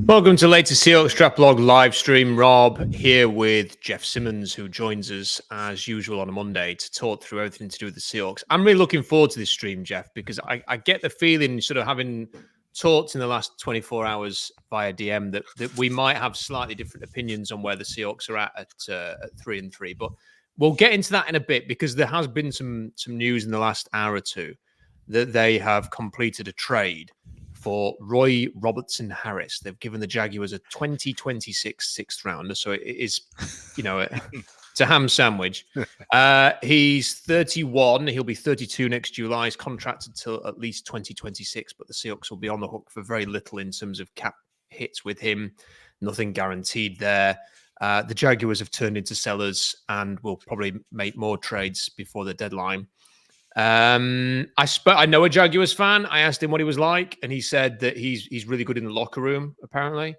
Welcome to latest Seahawks Draft Blog live stream. Rob here with Jeff Simmons, who joins us as usual on a Monday to talk through everything to do with the Seahawks. I'm really looking forward to this stream, Jeff, because I get the feeling, sort of having talked in the last 24 hours via DM, that we might have slightly different opinions on where the Seahawks are at 3-3. But we'll get into that in a bit, because there has been some news in the last hour or two that they have completed a trade for Roy Robertson-Harris. They've given the Jaguars a 2026 sixth rounder. So it is, it's a ham sandwich. He's 31. He'll be 32 next July. He's contracted till at least 2026, but the Seahawks will be on the hook for very little in terms of cap hits with him. Nothing guaranteed there. The Jaguars have turned into sellers and will probably make more trades before the deadline. I know a Jaguars fan. I asked him what he was like, and he said that he's really good in the locker room, apparently.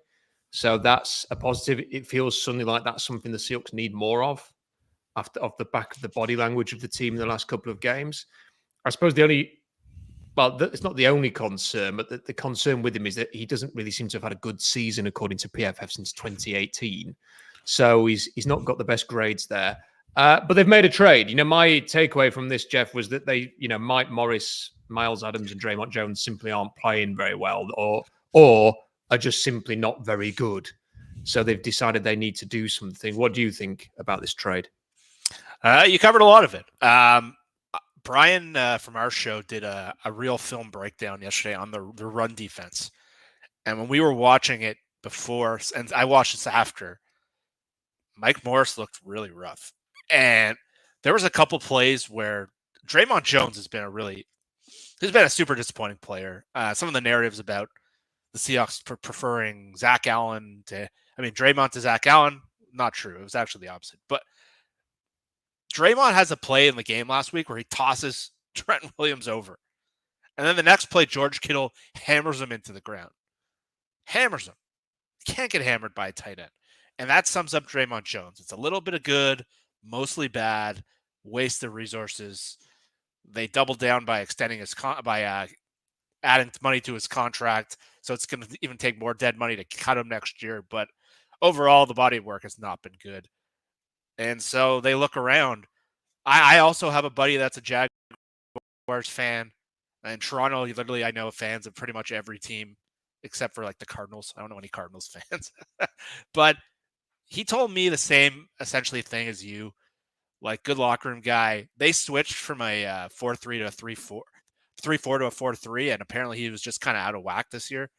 So that's a positive. It feels suddenly like that's something the Seahawks need more of off the back of the body language of the team in the last couple of games. I suppose it's not the only concern, but the concern with him is that he doesn't really seem to have had a good season according to PFF since 2018. So he's not got the best grades there. But they've made a trade. My takeaway from this, Jeff, was that they, Mike Morris, Miles Adams, and Draymond Jones simply aren't playing very well, or are just simply not very good. So they've decided they need to do something. What do you think about this trade? You covered a lot of it. Brian from our show did a real film breakdown yesterday on the run defense. And when we were watching it before, and I watched this after, Mike Morris looked really rough. And there was a couple plays where Draymond Jones has been a super disappointing player. Some of the narratives about the Seahawks preferring Draymond to Zach Allen, not true. It was actually the opposite. But Draymond has a play in the game last week where he tosses Trent Williams over. And then the next play, George Kittle hammers him into the ground. Hammers him. Can't get hammered by a tight end. And that sums up Draymond Jones. It's a little bit of good, mostly bad, waste of resources. They doubled down by extending adding money to his contract. So it's going to even take more dead money to cut him next year. But overall, the body of work has not been good. And so they look around. I also have a buddy that's a Jaguars fan. In Toronto, literally, I know fans of pretty much every team except for like the Cardinals. I don't know any Cardinals fans. But he told me the same essentially thing as you, like good locker room guy. They switched from a 4-3 to a 3-4 to a 4-3, and apparently he was just kind of out of whack this year.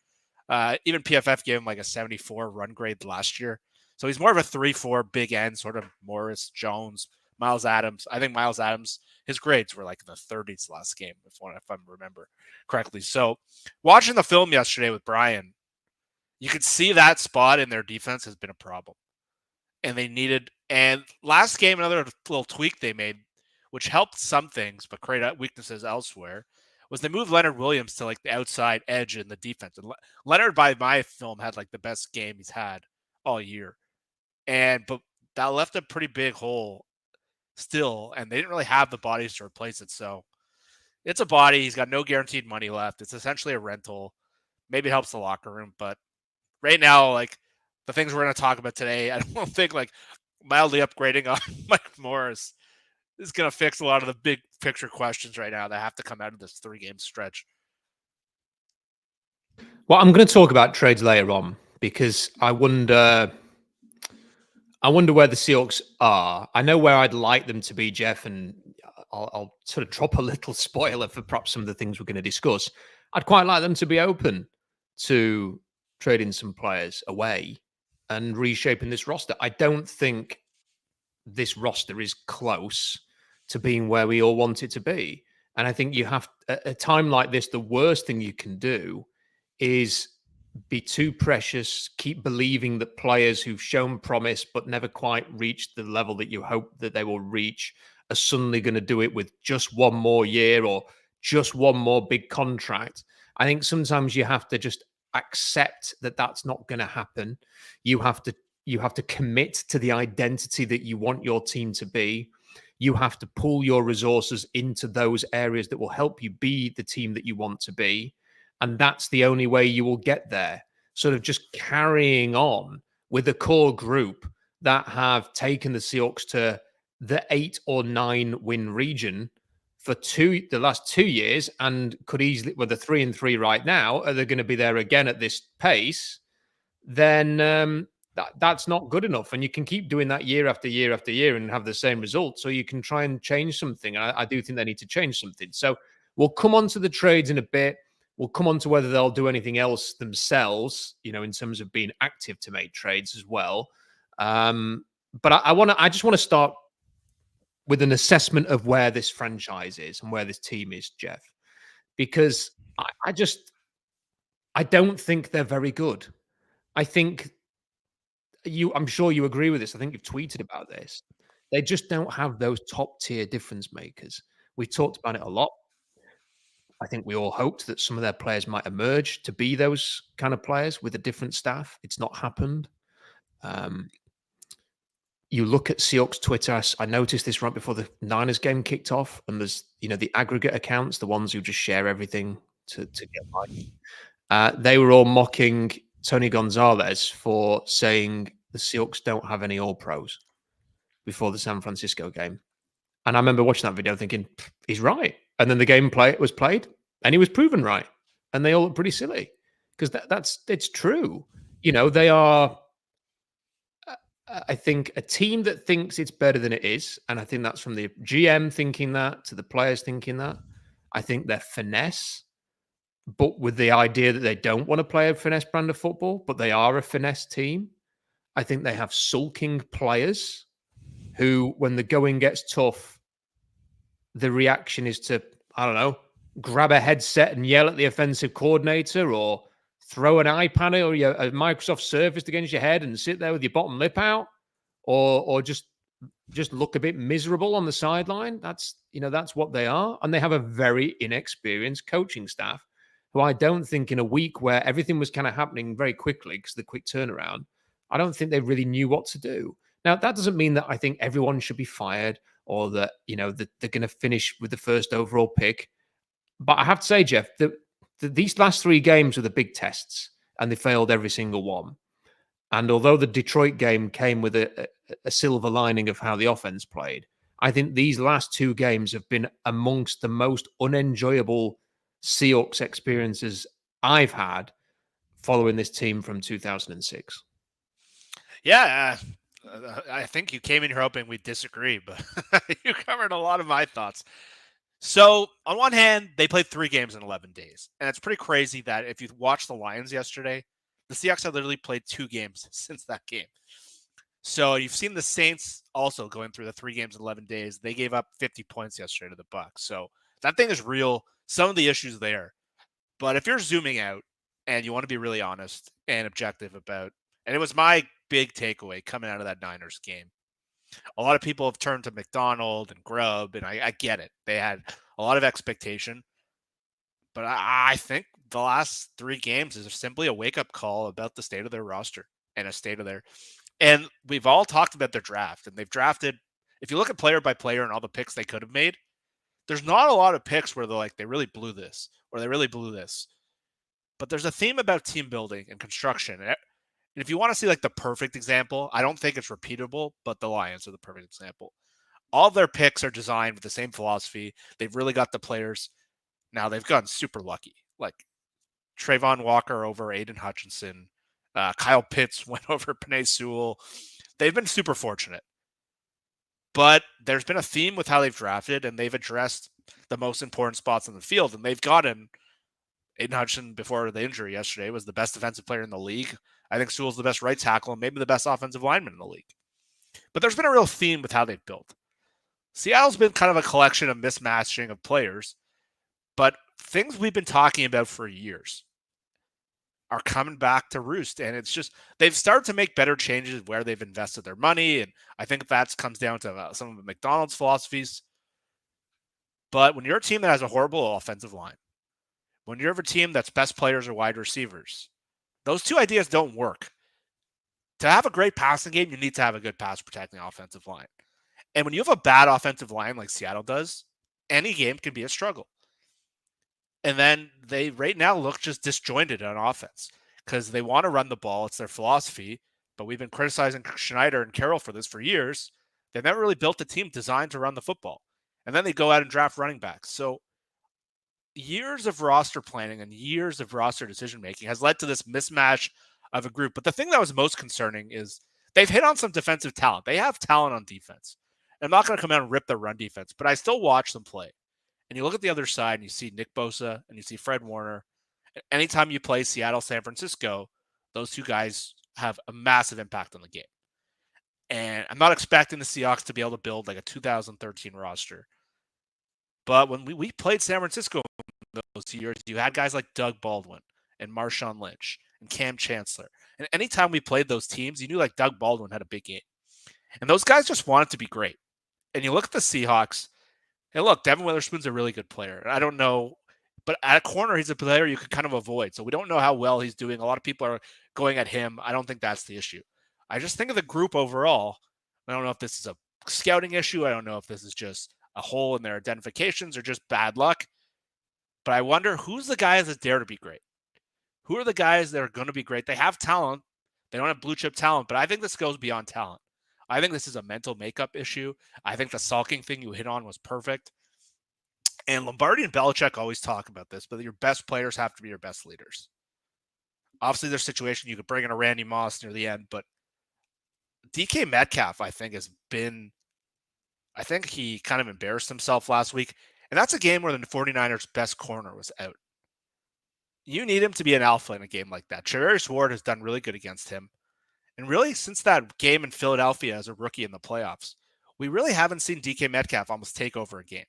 Even PFF gave him like a 74 run grade last year. So he's more of a 3-4 big end, sort of Morris, Jones, Miles Adams. I think Miles Adams, his grades were like in the 30s last game, if I remember correctly. So watching the film yesterday with Brian, you could see that spot in their defense has been a problem. And last game, another little tweak they made, which helped some things, but created weaknesses elsewhere, was they moved Leonard Williams to like the outside edge in the defense. And Leonard, by my film, had like the best game he's had all year. But that left a pretty big hole still, and they didn't really have the bodies to replace it. So it's a body. He's got no guaranteed money left. It's essentially a rental. Maybe it helps the locker room, but right now, like the things we're going to talk about today, I don't think like mildly upgrading on Mike Morris is going to fix a lot of the big picture questions right now that have to come out of this 3-game stretch. Well, I'm going to talk about trades later on, because I wonder where the Seahawks are. I know where I'd like them to be, Jeff, and I'll sort of drop a little spoiler for perhaps some of the things we're going to discuss. I'd quite like them to be open to trading some players away and reshaping this roster. I don't think this roster is close to being where we all want it to be. And I think you have, at a time like this, the worst thing you can do is be too precious, keep believing that players who've shown promise but never quite reached the level that you hope that they will reach are suddenly going to do it with just one more year or just one more big contract. I think sometimes you have to just accept that that's not going to happen. You have to commit to the identity that you want your team to be. You have to pull your resources into those areas that will help you be the team that you want to be. And that's the only way you will get there. sort of just carrying on with the core group that have taken the Seahawks to the 8 or 9 win region for the last 2 years, and could easily, with the 3-3 right now, are they going to be there again at this pace? Then that's not good enough. And you can keep doing that year after year after year and have the same results. So you can try and change something. And I do think they need to change something. So we'll come on to the trades in a bit. We'll come on to whether they'll do anything else themselves, in terms of being active to make trades as well. But I just want to start with an assessment of where this franchise is and where this team is, Jeff, because I don't think they're very good. I think I'm sure you agree with this. I think you've tweeted about this. They just don't have those top tier difference makers. We talked about it a lot. I think we all hoped that some of their players might emerge to be those kind of players with a different staff. It's not happened. You look at Seahawks Twitter. I noticed this right before the Niners game kicked off, and there's the aggregate accounts, the ones who just share everything to get by. They were all mocking Tony Gonzalez for saying the Seahawks don't have any All-Pros before the San Francisco game. And I remember watching that video thinking, he's right. And then the game was played and he was proven right. And they all look pretty silly because it's true. They are, I think, a team that thinks it's better than it is. And I think that's from the GM thinking that to the players thinking that. I think they're finesse, but with the idea that they don't want to play a finesse brand of football, but they are a finesse team. I think they have sulking players who, when the going gets tough, the reaction is to, I don't know, grab a headset and yell at the offensive coordinator or throw an iPad or a Microsoft Surface against your head and sit there with your bottom lip out or just look a bit miserable on the sideline. That's what they are. And they have a very inexperienced coaching staff who I don't think, in a week where everything was kind of happening very quickly because of the quick turnaround, I don't think they really knew what to do. Now, that doesn't mean that I think everyone should be fired or that, that they're going to finish with the first overall pick. But I have to say, Jeff, that these last 3 games were the big tests and they failed every single one. And although the Detroit game came with a silver lining of how the offense played, I think these last 2 games have been amongst the most unenjoyable Seahawks experiences I've had following this team from 2006. Yeah, I think you came in here hoping we'd disagree, but you covered a lot of my thoughts. So, on one hand, they played 3 games in 11 days. And it's pretty crazy that if you watched the Lions yesterday, the Seahawks have literally played 2 games since that game. So, you've seen the Saints also going through the 3 games in 11 days. They gave up 50 points yesterday to the Bucs. So, that thing is real. Some of the issues there. But if you're zooming out and you want to be really honest and objective about, and it was my big takeaway coming out of that Niners game. A lot of people have turned to McDonald and Grubb, and I get it. They had a lot of expectation. But I think the last 3 games is simply a wake-up call about the state of their roster and a state of their... And we've all talked about their draft, and they've drafted... If you look at player by player and all the picks they could have made, there's not a lot of picks where they're like, they really blew this, or they really blew this. But there's a theme about team building and construction. And if you want to see like the perfect example, I don't think it's repeatable, but the Lions are the perfect example. All of their picks are designed with the same philosophy. They've really got the players. Now they've gotten super lucky. Like Trayvon Walker over Aiden Hutchinson. Kyle Pitts went over Penei Sewell. They've been super fortunate. But there's been a theme with how they've drafted, and they've addressed the most important spots on the field. And they've gotten Aiden Hutchinson, before the injury yesterday, was the best defensive player in the league. I think Sewell's the best right tackle and maybe the best offensive lineman in the league. But there's been a real theme with how they've built. Seattle's been kind of a collection of mismatching of players, but things we've been talking about for years are coming back to roost. And it's just, they've started to make better changes where they've invested their money. And I think that comes down to some of McDonald's philosophies. But when you're a team that has a horrible offensive line, when you're a team that's best players or wide receivers, those 2 ideas don't work. To have a great passing game, you need to have a good pass protecting offensive line. And when you have a bad offensive line like Seattle does, any game can be a struggle. And then they right now look just disjointed on offense. because they want to run the ball. It's their philosophy. But we've been criticizing Schneider and Carroll for this for years. They've never really built a team designed to run the football. And then they go out and draft running backs. So years of roster planning and years of roster decision-making has led to this mismatch of a group. But the thing that was most concerning is they've hit on some defensive talent. They have talent on defense. I'm not going to come out and rip their run defense, but I still watch them play. And you look at the other side and you see Nick Bosa and you see Fred Warner. Anytime you play Seattle, San Francisco, those two guys have a massive impact on the game. And I'm not expecting the Seahawks to be able to build like a 2013 roster. But when we played San Francisco those years, you had guys like Doug Baldwin and Marshawn Lynch and Cam Chancellor. And anytime we played those teams, you knew like Doug Baldwin had a big game. And those guys just wanted to be great. And you look at the Seahawks, and look, Devin Witherspoon's a really good player. I don't know, but at a corner, he's a player you could kind of avoid. So we don't know how well he's doing. A lot of people are going at him. I don't think that's the issue. I just think of the group overall. I don't know if this is a scouting issue. I don't know if this is just a hole in their identifications or just bad luck. But I wonder who's the guys that dare to be great? Who are the guys that are going to be great? They have talent. They don't have blue chip talent, but I think this goes beyond talent. I think this is a mental makeup issue. I think the sulking thing you hit on was perfect. And Lombardi and Belichick always talk about this, but your best players have to be your best leaders. Obviously, there's a situation you could bring in a Randy Moss near the end, but DK Metcalf, I think he kind of embarrassed himself last week. And that's a game where the 49ers' best corner was out. You need him to be an alpha in a game like that. Charvarius Ward has done really good against him. And really, since that game in Philadelphia as a rookie in the playoffs, we really haven't seen DK Metcalf almost take over a game.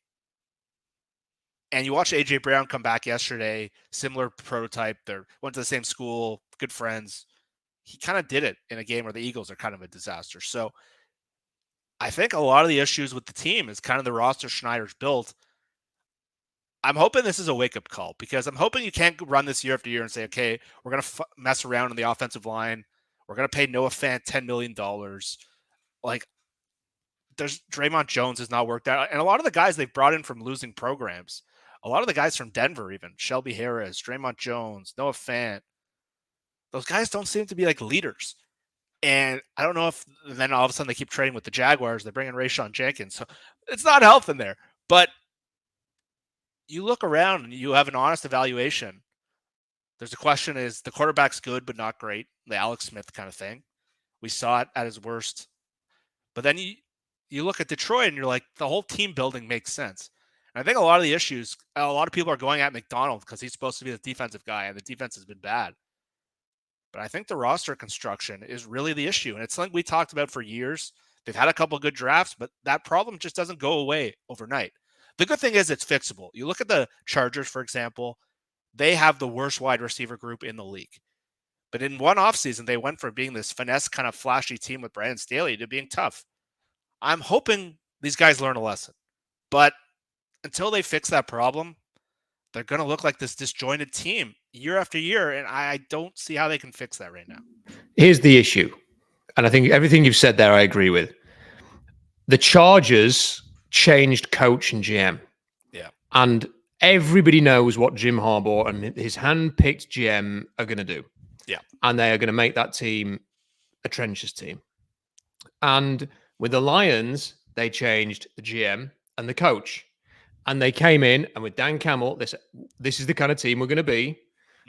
And you watch A.J. Brown come back yesterday, similar prototype. They went to the same school, good friends. He kind of did it in a game where the Eagles are kind of a disaster. So I think a lot of the issues with the team is kind of the roster Schneider's built. I'm hoping this is a wake-up call because I'm hoping you can't run this year after year and say, okay, we're going to mess around on the offensive line. We're going to pay Noah Fant $10 million. Like, there's Draymond Jones has not worked out. And a lot of the guys they've brought in from losing programs, a lot of the guys from Denver even, Shelby Harris, Draymond Jones, Noah Fant, those guys don't seem to be like leaders. And I don't know if then all of a sudden they keep trading with the Jaguars. They bring in Rayshawn Jenkins. So it's not helping there. But you look around and you have an honest evaluation. There's a question, is the quarterback's good but not great? The Alex Smith kind of thing. We saw it at his worst. But then you look at Detroit and you're like, the whole team building makes sense. And I think a lot of the issues, a lot of people are going at McDonald because he's supposed to be the defensive guy and the defense has been bad. But I think the roster construction is really the issue. And it's something we talked about for years. They've had a couple of good drafts, but that problem just doesn't go away overnight. The good thing is it's fixable. You look at the Chargers, for example, they have the worst wide receiver group in the league. But in one offseason, they went from being this finesse kind of flashy team with Brandon Staley to being tough. I'm hoping these guys learn a lesson. But until they fix that problem, they're going to look like this disjointed team year after year, and I don't see how they can fix that right now. Here's the issue, and I think everything you've said there I agree with. The Chargers changed coach and GM. Yeah. And everybody knows what Jim Harbaugh and his hand-picked GM are going to do. Yeah. And they are going to make that team a trenches team. And with the Lions, they changed the GM and the coach. And they came in, and with Dan Campbell, this is the kind of team we're going to be.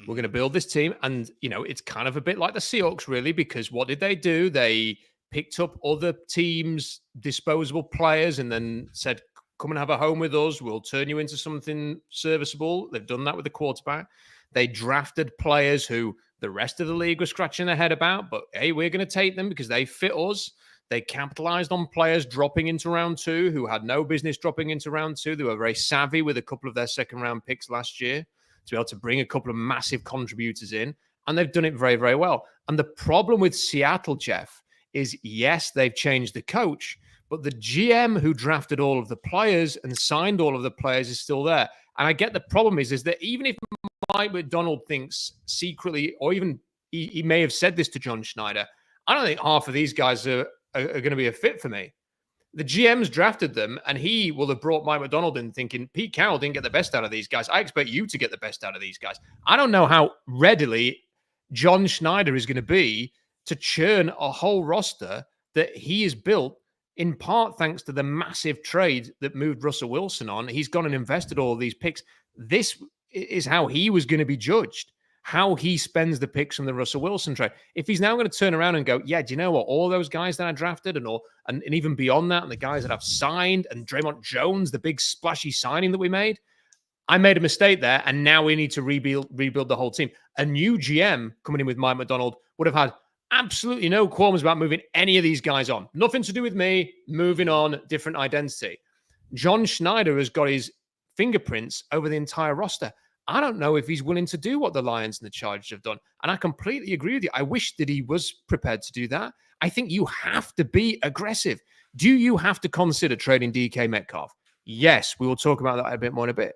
We're going to build this team. And, you know, it's kind of a bit like the Seahawks, really, because what did they do? They picked up other teams' disposable players and then said, come and have a home with us. We'll turn you into something serviceable. They've done that with the quarterback. They drafted players who the rest of the league was scratching their head about, but hey, we're going to take them because they fit us. They capitalized on players dropping into round two who had no business dropping into round two. They were very savvy with a couple of their second round picks last year to be able to bring a couple of massive contributors in, and they've done it very, very well. And the problem with Seattle, Jeff, is yes, they've changed the coach, but the GM who drafted all of the players and signed all of the players is still there. And I get the problem is that even if Mike McDonald thinks secretly, or even he may have said this to John Schneider, I don't think half of these guys are going to be a fit for me. The GM's drafted them, and he will have brought Mike McDonald in thinking, Pete Carroll didn't get the best out of these guys. I expect you to get the best out of these guys. I don't know how readily John Schneider is going to be to churn a whole roster that he has built in part thanks to the massive trade that moved Russell Wilson on. He's gone and invested all of these picks. This is how he was going to be judged, how he spends the picks from the Russell Wilson trade. If he's now going to turn around and go, yeah, do you know what? All those guys that I drafted and even beyond that, and the guys that I've signed, and Draymond Jones, the big splashy signing that we made, I made a mistake there, and now we need to rebuild the whole team. A new GM coming in with Mike McDonald would have had absolutely no qualms about moving any of these guys on. Nothing to do with me, moving on, different identity. John Schneider has got his fingerprints over the entire roster. I don't know if he's willing to do what the Lions and the Chargers have done. And I completely agree with you. I wish that he was prepared to do that. I think you have to be aggressive. Do you have to consider trading DK Metcalf? Yes, we will talk about that a bit more in a bit.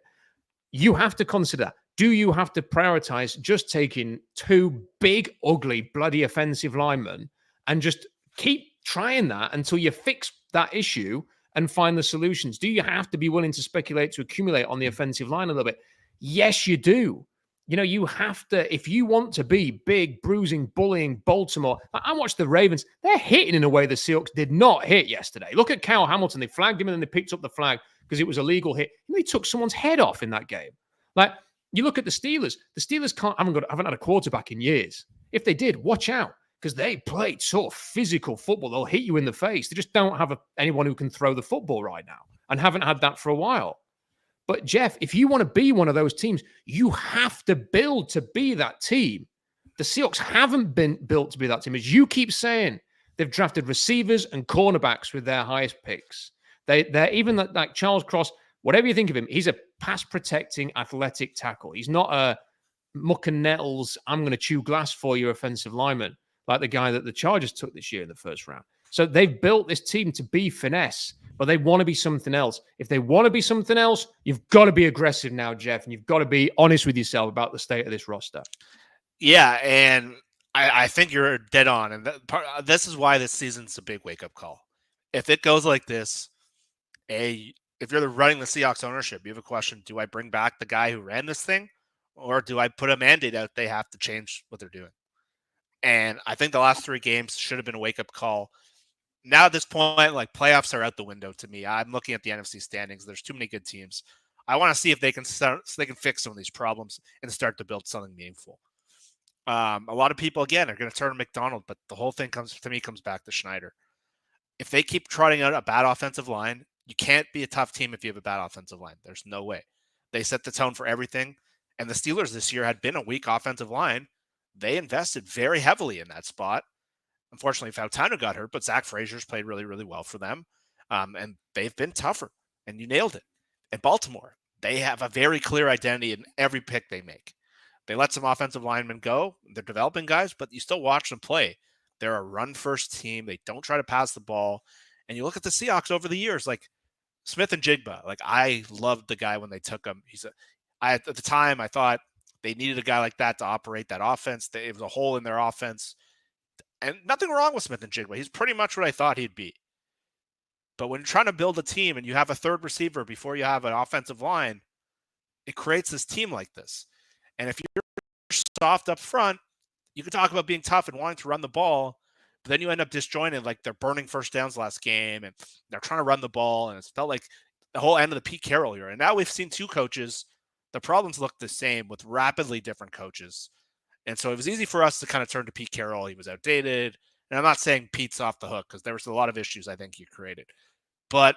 You have to consider that. Do you have to prioritize just taking two big, ugly, bloody offensive linemen and just keep trying that until you fix that issue and find the solutions? Do you have to be willing to speculate to accumulate on the offensive line a little bit? Yes, you do. You know, you have to, if you want to be big, bruising, bullying Baltimore. I watched the Ravens. They're hitting in a way the Seahawks did not hit yesterday. Look at Kyle Hamilton. They flagged him and then they picked up the flag because it was a legal hit. And they took someone's head off in that game. Like, you look at the Steelers. The Steelers haven't had a quarterback in years. If they did, watch out, because they played sort of physical football. They'll hit you in the face. They just don't have anyone who can throw the football right now, and haven't had that for a while. But Jeff, if you want to be one of those teams, you have to build to be that team. The Seahawks haven't been built to be that team. As you keep saying, they've drafted receivers and cornerbacks with their highest picks. They're even like Charles Cross. Whatever you think of him, he's a pass-protecting, athletic tackle. He's not a muck and nettles, I'm going to chew glass for you offensive lineman, like the guy that the Chargers took this year in the first round. So they've built this team to be finesse, but they want to be something else. If they want to be something else, you've got to be aggressive now, Jeff, and you've got to be honest with yourself about the state of this roster. Yeah, and I think you're dead on. And this is why this season's a big wake-up call. If it goes like this, if you're running the Seahawks ownership, you have a question, do I bring back the guy who ran this thing, or do I put a mandate out they have to change what they're doing? And I think the last 3 games should have been a wake-up call. Now at this point, like, playoffs are out the window to me. I'm looking at the NFC standings. There's too many good teams. I want to see if they can fix some of these problems and start to build something meaningful. A lot of people, again, are going to turn to McDonald, but the whole thing comes back to Schneider. If they keep trotting out a bad offensive line, you can't be a tough team if you have a bad offensive line. There's no way. They set the tone for everything. And the Steelers this year had been a weak offensive line. They invested very heavily in that spot. Unfortunately, Fautano got hurt, but Zach Frazier's played really, really well for them. And they've been tougher. And you nailed it. In Baltimore, they have a very clear identity in every pick they make. They let some offensive linemen go. They're developing guys, but you still watch them play. They're a run-first team. They don't try to pass the ball. And you look at the Seahawks over the years, like Smith and Jigba. Like, I loved the guy when they took him. At the time, I thought they needed a guy like that to operate that offense. It was a hole in their offense. And nothing wrong with Smith and Jigba. He's pretty much what I thought he'd be. But when you're trying to build a team and you have a third receiver before you have an offensive line, it creates this team like this. And if you're soft up front, you can talk about being tough and wanting to run the ball, but then you end up disjointed, like they're burning first downs last game and they're trying to run the ball. And it's felt like the whole end of the Pete Carroll era. And now we've seen 2 coaches. The problems look the same with rapidly different coaches. And so it was easy for us to kind of turn to Pete Carroll. He was outdated. And I'm not saying Pete's off the hook because there was a lot of issues I think he created. But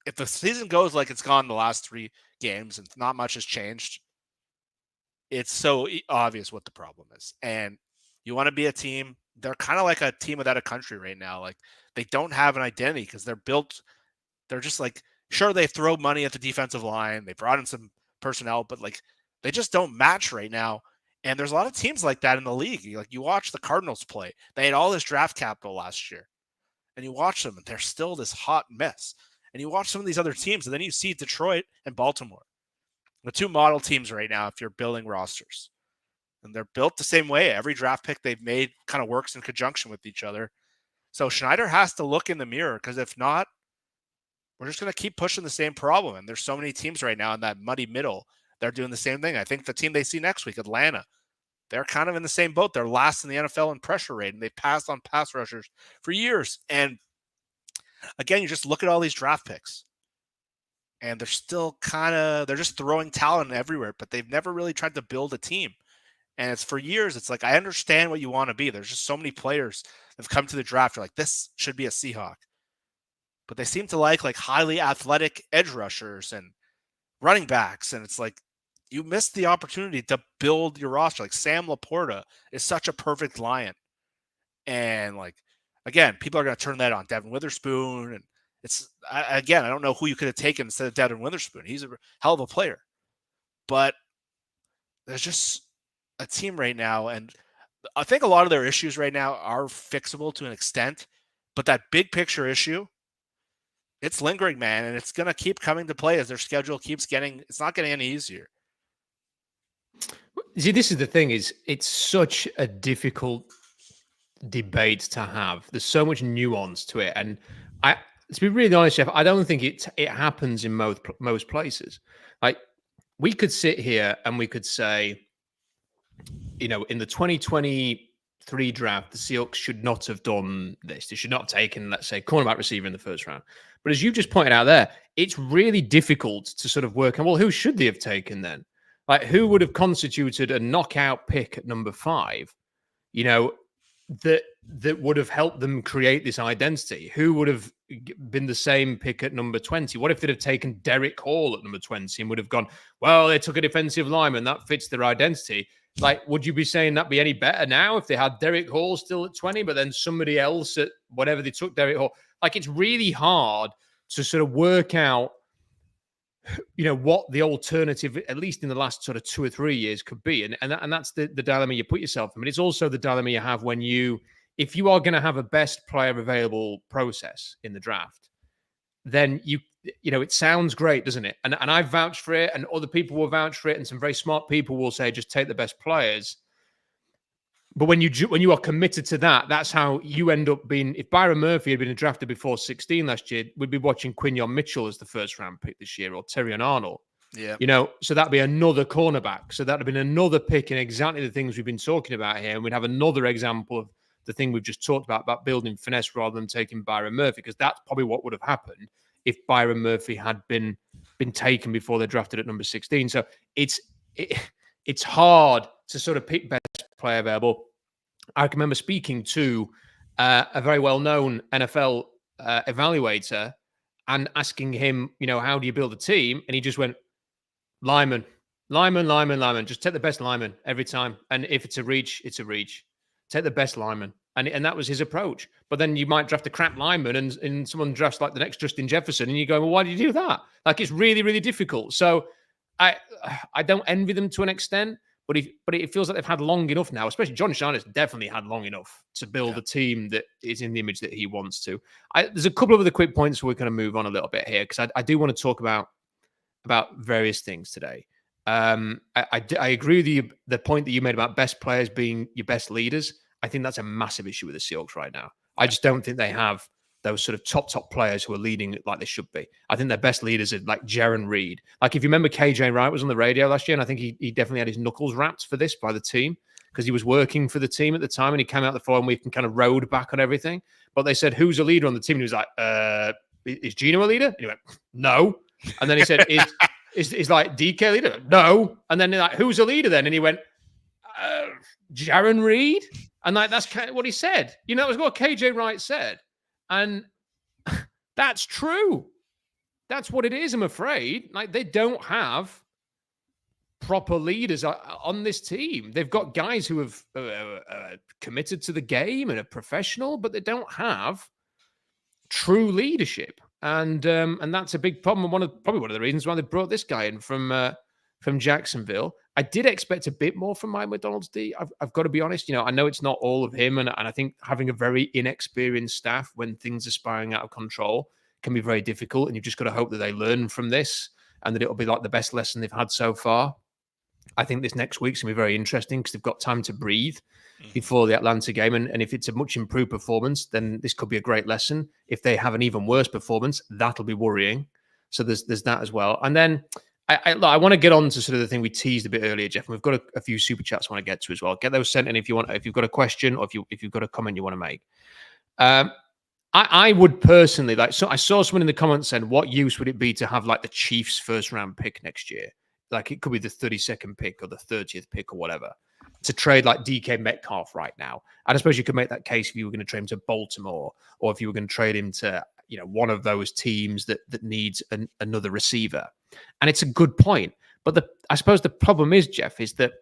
if the season goes like it's gone the last 3 games and not much has changed, it's so obvious what the problem is. And you want to be a team. They're kind of like a team without a country right now. Like, they don't have an identity because they're just like, sure, they throw money at the defensive line. They brought in some personnel, but like, they just don't match right now. And there's a lot of teams like that in the league. Like, you watch the Cardinals play. They had all this draft capital last year. And you watch them, and they're still this hot mess. And you watch some of these other teams, and then you see Detroit and Baltimore. The 2 model teams right now if you're building rosters. And they're built the same way. Every draft pick they've made kind of works in conjunction with each other. So Schneider has to look in the mirror, because if not, we're just going to keep pushing the same problem. And there's so many teams right now in that muddy middle. They're doing the same thing. I think the team they see next week, Atlanta, they're kind of in the same boat. They're last in the NFL in pressure rate, and they passed on pass rushers for years. And again, you just look at all these draft picks, and they're still they're just throwing talent everywhere, but they've never really tried to build a team. And it's for years, it's like, I understand what you want to be. There's just so many players that have come to the draft. You're like, this should be a Seahawk. But they seem to like highly athletic edge rushers and running backs. And it's like, you missed the opportunity to build your roster. Like Sam Laporta is such a perfect Lion. And again, people are going to turn that on Devin Witherspoon. And I don't know who you could have taken instead of Devin Witherspoon. He's a hell of a player. But there's just a team right now, and I think a lot of their issues right now are fixable to an extent, but that big picture issue, it's lingering, man, and it's going to keep coming to play as their schedule keeps it's not getting any easier. See, this is the thing, is it's such a difficult debate to have. There's so much nuance to it, and to be really honest, Jeff, I don't think it happens in most places. Like, we could sit here and we could say, in the 2023 draft, the Seahawks should not have done this. They should not have taken, let's say, cornerback receiver in the first round. But as you just pointed out there, it's really difficult to sort of work on, well, who should they have taken then? Like, who would have constituted a knockout pick at number 5, that would have helped them create this identity? Who would have been the same pick at number 20? What if they'd have taken Derek Hall at number 20 and would have gone, well, they took a defensive lineman, that fits their identity? Like, would you be saying that'd be any better now if they had Derek Hall still at 20, but then somebody else at whatever they took Derek Hall? Like, it's really hard to sort of work out, what the alternative, at least in the last sort of 2 or 3 years, could be. And that's the dilemma you put yourself in. But it's also the dilemma you have if you are going to have a best player available process in the draft, then it sounds great, doesn't it? And I've vouched for it, and other people will vouch for it, and some very smart people will say, just take the best players. But when you are committed to that, that's how you end up being. If Byron Murphy had been drafted before 16 last year, we'd be watching Quinyon Mitchell as the first round pick this year, or Terrion Arnold. Yeah. So that'd be another cornerback. So that'd have been another pick in exactly the things we've been talking about here. And we'd have another example of the thing we've just talked about building finesse rather than taking Byron Murphy, because that's probably what would have happened if Byron Murphy had been taken before they drafted at number 16. So it's hard to sort of pick best player available. I can remember speaking to a very well-known NFL evaluator and asking him, how do you build a team? And he just went, lineman. Just take the best lineman every time. And if it's a reach, it's a reach. Take the best lineman. And that was his approach. But then you might draft a crap lineman and someone drafts like the next Justin Jefferson, and you go, well, why did you do that? Like, it's really, really difficult. So I don't envy them to an extent, but it feels like they've had long enough now, especially John Schneider's definitely had long enough to build a team that is in the image that he wants to. There's a couple of other quick points we're going to move on a little bit here, because I do want to talk about various things today. I agree with you, the point that you made about best players being your best leaders. I think that's a massive issue with the Seahawks right now. I just don't think they have those sort of top players who are leading like they should be. I think their best leaders are like Jaron Reed. Like, if you remember, KJ Wright was on the radio last year, and I think he definitely had his knuckles wrapped for this by the team, because he was working for the team at the time, and he came out the following week and kind of rode back on everything. But they said, who's a leader on the team? And he was like, is Geno a leader? And he went, no. And then he said, is like DK a leader? No. And then they're like, who's a leader then? And he went, Jaron Reed. And like, that's kind of what he said. That was what KJ Wright said. And that's true. That's what it is, I'm afraid. Like, they don't have proper leaders on this team. They've got guys who have committed to the game and are professional, but they don't have true leadership. And that's a big problem. Probably one of the reasons why they brought this guy in from Jacksonville. I did expect a bit more from Mike McDonald's D. I've got to be honest. I know it's not all of him, and I think having a very inexperienced staff when things are spiraling out of control can be very difficult, and you've just got to hope that they learn from this and that it'll be like the best lesson they've had so far. I think this next week's going to be very interesting because they've got time to breathe before the Atlanta game, and if it's a much improved performance, then this could be a great lesson. If they have an even worse performance, that'll be worrying. So there's that as well. And then I want to get on to sort of the thing we teased a bit earlier, Jeff. And we've got a few super chats I want to get to as well. Get those sent in if you want. If you've got a question or if you've got a comment you want to make. I would personally like. So I saw someone in the comments saying, "What use would it be to have like the Chiefs' first round pick next year? Like it could be the 32nd pick or the 30th pick or whatever to trade like DK Metcalf right now." And I suppose you could make that case if you were going to trade him to Baltimore or if you were going to trade him to one of those teams that needs another receiver. And it's a good point. But I suppose the problem is, Jeff, is that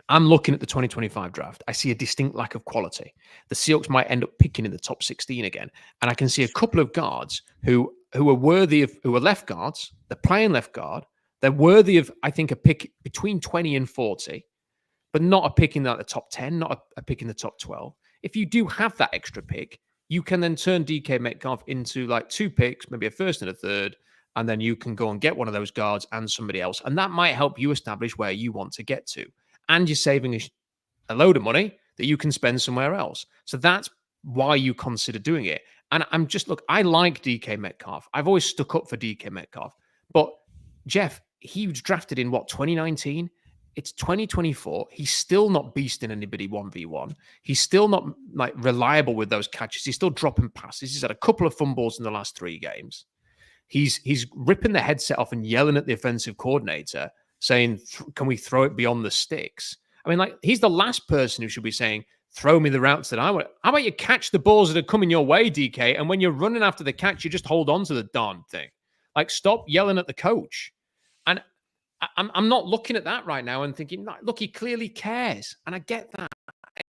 I'm looking at the 2025 draft. I see a distinct lack of quality. The Seahawks might end up picking in the top 16 again. And I can see a couple of guards who are worthy of, who are left guards. They're playing left guard. They're worthy of, I think, a pick between 20 and 40, but not a pick in the top 10, not a pick in the top 12. If you do have that extra pick, you can then turn DK Metcalf into like 2 picks, maybe a first and a third, and then you can go and get one of those guards and somebody else. And that might help you establish where you want to get to. And you're saving a load of money that you can spend somewhere else. So that's why you consider doing it. And I'm just, look, I like DK Metcalf. I've always stuck up for DK Metcalf. But Jeff, he was drafted in 2019? It's 2024. He's still not beasting anybody 1v1. He's still not like reliable with those catches. He's still dropping passes. He's had a couple of fumbles in the last 3 games. He's ripping the headset off and yelling at the offensive coordinator, saying, "Can we throw it beyond the sticks?" I mean, like, he's the last person who should be saying, "Throw me the routes that I want." How about you catch the balls that are coming your way, DK? And when you're running after the catch, you just hold on to the darn thing. Like, stop yelling at the coach. And I'm not looking at that right now and thinking, look, he clearly cares. And I get that.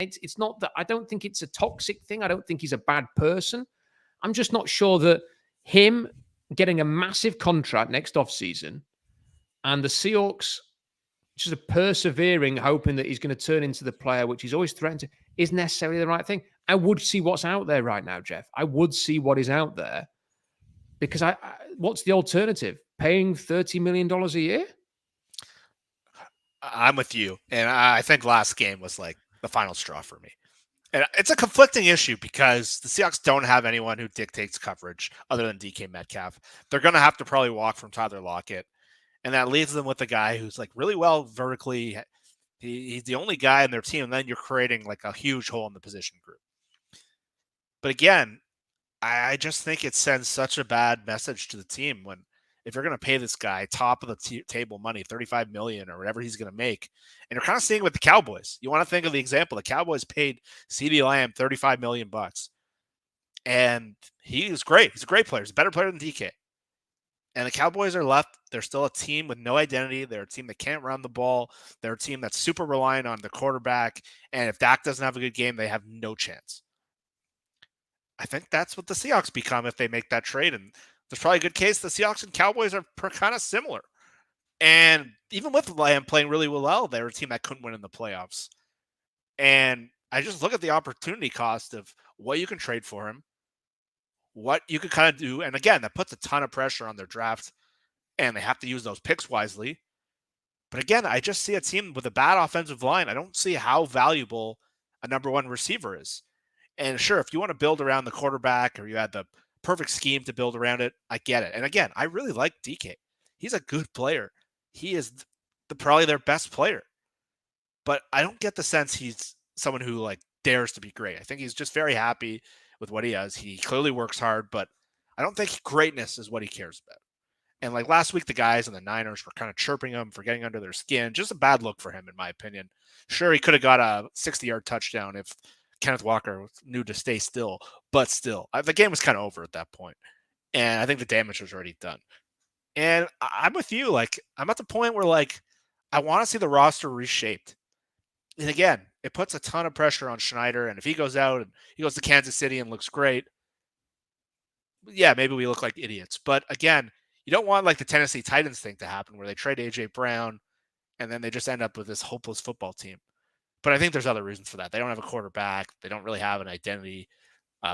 It's not that I don't think it's a toxic thing. I don't think he's a bad person. I'm just not sure that him getting a massive contract next offseason and the Seahawks just persevering, hoping that he's going to turn into the player which he's always threatened to, is necessarily the right thing. I would see what's out there right now, Jeff. I would see what is out there because what's the alternative? Paying $30 million a year? I'm with you. And I think last game was like the final straw for me. And it's a conflicting issue because the Seahawks don't have anyone who dictates coverage other than DK Metcalf. They're going to have to probably walk from Tyler Lockett. And that leaves them with a guy who's like really well vertically. He's the only guy in their team. And then you're creating like a huge hole in the position group. But again, I just think it sends such a bad message to the team when, if you're going to pay this guy top of the table money, $35 million or whatever he's going to make, and you're kind of seeing it with the Cowboys. You want to think of the example. The Cowboys paid CeeDee Lamb $35 million, and he is great. He's a great player. He's a better player than DK. And the Cowboys are left. They're still a team with no identity. They're a team that can't run the ball. They're a team that's super reliant on the quarterback. And if Dak doesn't have a good game, they have no chance. I think that's what the Seahawks become if they make that trade. And there's probably a good case the Seahawks and Cowboys are kind of similar. And even with Lamb playing really well, they're a team that couldn't win in the playoffs. And I just look at the opportunity cost of what you can trade for him, what you could kind of do. And again, that puts a ton of pressure on their draft, and they have to use those picks wisely. But again, I just see a team with a bad offensive line. I don't see how valuable a number 1 receiver is. And sure, if you want to build around the quarterback or you had the perfect scheme to build around it, I get it. And again, I really like DK. He's a good player. He is probably their best player. But I don't get the sense he's someone who like dares to be great. I think he's just very happy with what he has. He clearly works hard, but I don't think greatness is what he cares about. And like last week, the guys in the Niners were kind of chirping him for getting under their skin. Just a bad look for him, in my opinion. Sure, he could have got a 60-yard touchdown if Kenneth Walker knew to stay still, but still, the game was kind of over at that point. And I think the damage was already done. And I'm with you. Like, I'm at the point where, like, I want to see the roster reshaped. And again, it puts a ton of pressure on Schneider. And if he goes out and he goes to Kansas City and looks great, yeah, maybe we look like idiots. But again, you don't want like the Tennessee Titans thing to happen where they trade A.J. Brown and then they just end up with this hopeless football team. But I think there's other reasons for that. They don't have a quarterback. They don't really have an identity.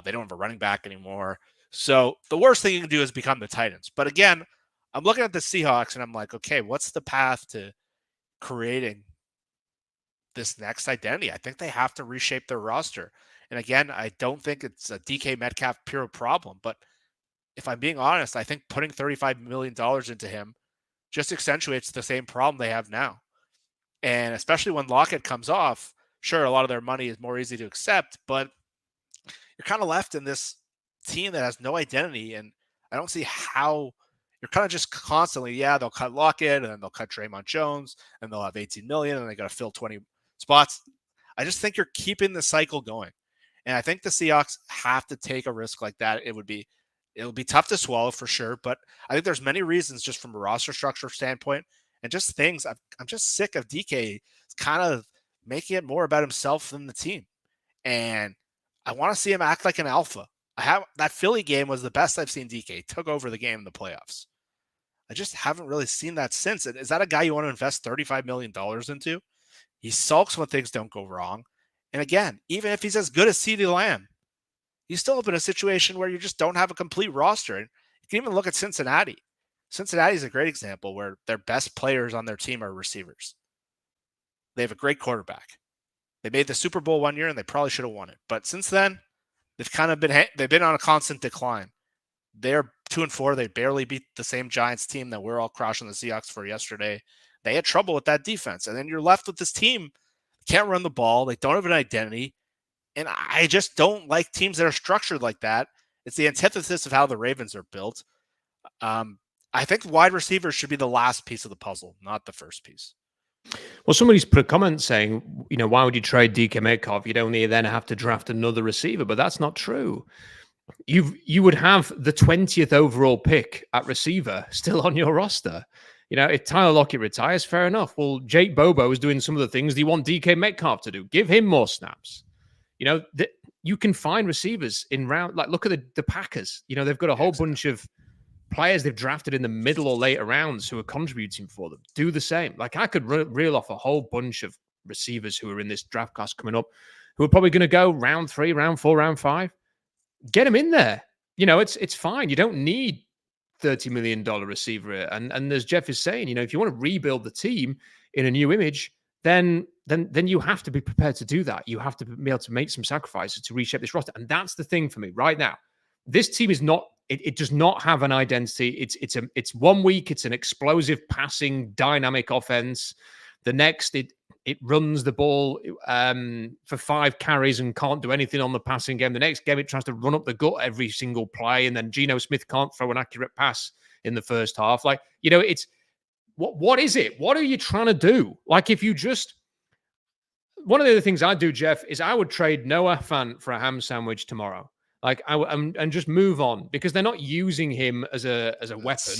They don't have a running back anymore. So the worst thing you can do is become the Titans. But again, I'm looking at the Seahawks and I'm like, okay, what's the path to creating this next identity? I think they have to reshape their roster. And again, I don't think it's a DK Metcalf pure problem. But if I'm being honest, I think putting $35 million into him just accentuates the same problem they have now. And especially when Lockett comes off, sure, a lot of their money is more easy to accept, but you're kind of left in this team that has no identity. And I don't see how you're kind of just constantly, they'll cut Lockett and then they'll cut Draymond Jones and they'll have 18 million and they got to fill 20 spots. I just think you're keeping the cycle going. And I think the Seahawks have to take a risk like that. It'll be tough to swallow for sure, but I think there's many reasons just from a roster structure standpoint and just things. I'm just sick of DK kind of making it more about himself than the team. And I want to see him act like an alpha. That Philly game was the best I've seen DK. He took over the game in the playoffs. I just haven't really seen that since. Is that a guy you want to invest $35 million into? He sulks when things don't go wrong. And again, even if he's as good as CeeDee Lamb, you still up in a situation where you just don't have a complete roster. And you can even look at Cincinnati. Cincinnati is a great example where their best players on their team are receivers. They have a great quarterback. They made the Super Bowl one year and they probably should have won it. But since then, they've been on a constant decline. They're 2-4. They barely beat the same Giants team that we're all crushing the Seahawks for yesterday. They had trouble with that defense. And then you're left with this team can't run the ball. They don't have an identity. And I just don't like teams that are structured like that. It's the antithesis of how the Ravens are built. I think wide receivers should be the last piece of the puzzle, not the first piece. Well, somebody's put a comment saying, why would you trade DK Metcalf? You'd only then have to draft another receiver, but that's not true. You would have the 20th overall pick at receiver still on your roster. If Tyler Lockett retires, fair enough. Well, Jake Bobo is doing some of the things that you want DK Metcalf to do. Give him more snaps. You can find receivers in round, like look at the Packers. They've got a whole bunch of players they've drafted in the middle or later rounds who are contributing for them. Do the same. Like I could reel off a whole bunch of receivers who are in this draft class coming up who are probably going to go round 3, round 4, round 5. Get them in there. It's fine. You don't need $30 million receiver. And as Jeff is saying, if you want to rebuild the team in a new image, then you have to be prepared to do that. You have to be able to make some sacrifices to reshape this roster. And that's the thing for me right now. This team is not, it does not have an identity. It's 1 week, it's an explosive passing dynamic offense. The next, it runs the ball for 5 carries and can't do anything on the passing game. The next game, it tries to run up the gut every single play. And then Geno Smith can't throw an accurate pass in the first half. Like, it's, what is it? What are you trying to do? Like, if you just, one of the other things I'd do, Jeff, is I would trade Noah Fant for a ham sandwich tomorrow. Like, and just move on because they're not using him as a weapon.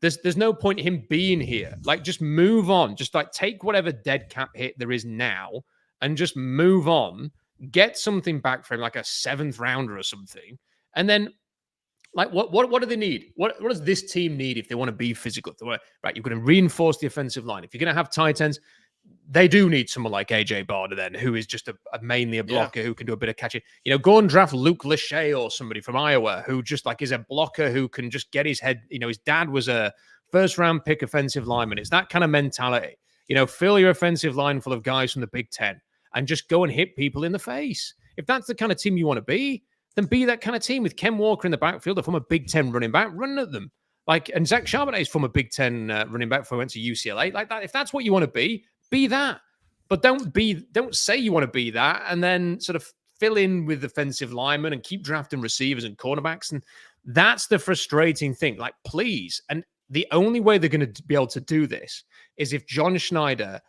There's no point in him being here. Like, just move on. Just like take whatever dead cap hit there is now and just move on. Get something back for him, like a 7th rounder or something. And then, like, what do they need? What does this team need if they want to be physical? Right, you're going to reinforce the offensive line. If you're going to have tight ends, they do need someone like AJ Barter then, who is just mainly a blocker who can do a bit of catching. Go and draft Luke Lachey or somebody from Iowa who just like is a blocker who can just get his head. His dad was a 1st-round pick offensive lineman. It's that kind of mentality. Fill your offensive line full of guys from the Big Ten and just go and hit people in the face. If that's the kind of team you want to be, then be that kind of team with Ken Walker in the backfield or from a Big Ten running back, run at them. And Zach Charbonnet is from a Big Ten running back before he went to UCLA. Like that, if that's what you want to be that. But don't say you want to be that and then sort of fill in with defensive linemen and keep drafting receivers and cornerbacks. And that's the frustrating thing. Like, please. And the only way they're going to be able to do this is if John Schneider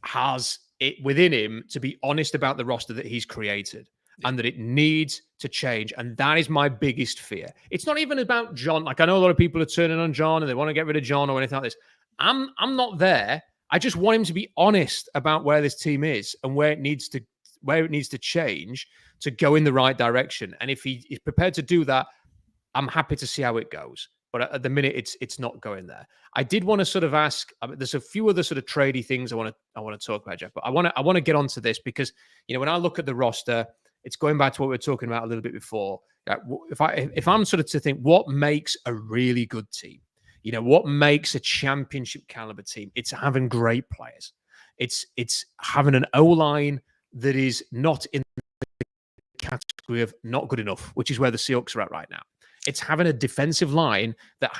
has it within him to be honest about the roster that he's created and that it needs to change. And that is my biggest fear. It's not even about John. Like, I know a lot of people are turning on John and they want to get rid of John or anything like this. I'm not there. I just want him to be honest about where this team is and where it needs to change to go in the right direction. And if he is prepared to do that, I'm happy to see how it goes. But at the minute, it's not going there. I did want to sort of ask. There's a few other sort of tradey things I want to talk about, Jeff. But I want to get onto this because when I look at the roster, it's going back to what we were talking about a little bit before. If I'm sort of to think what makes a really good team. What makes a championship caliber team? It's having great players. It's having an O-line that is not in the category of not good enough, which is where the Seahawks are at right now. It's having a defensive line that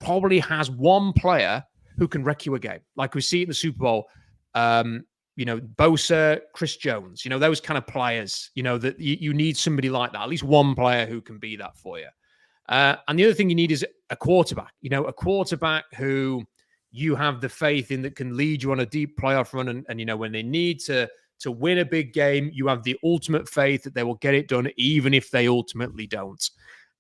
probably has one player who can wreck you a game. Like we see it in the Super Bowl, Bosa, Chris Jones, those kind of players, that you need somebody like that, at least one player who can be that for you. And the other thing you need is a quarterback, a quarterback who you have the faith in that can lead you on a deep playoff run. And when they need to win a big game, you have the ultimate faith that they will get it done, even if they ultimately don't.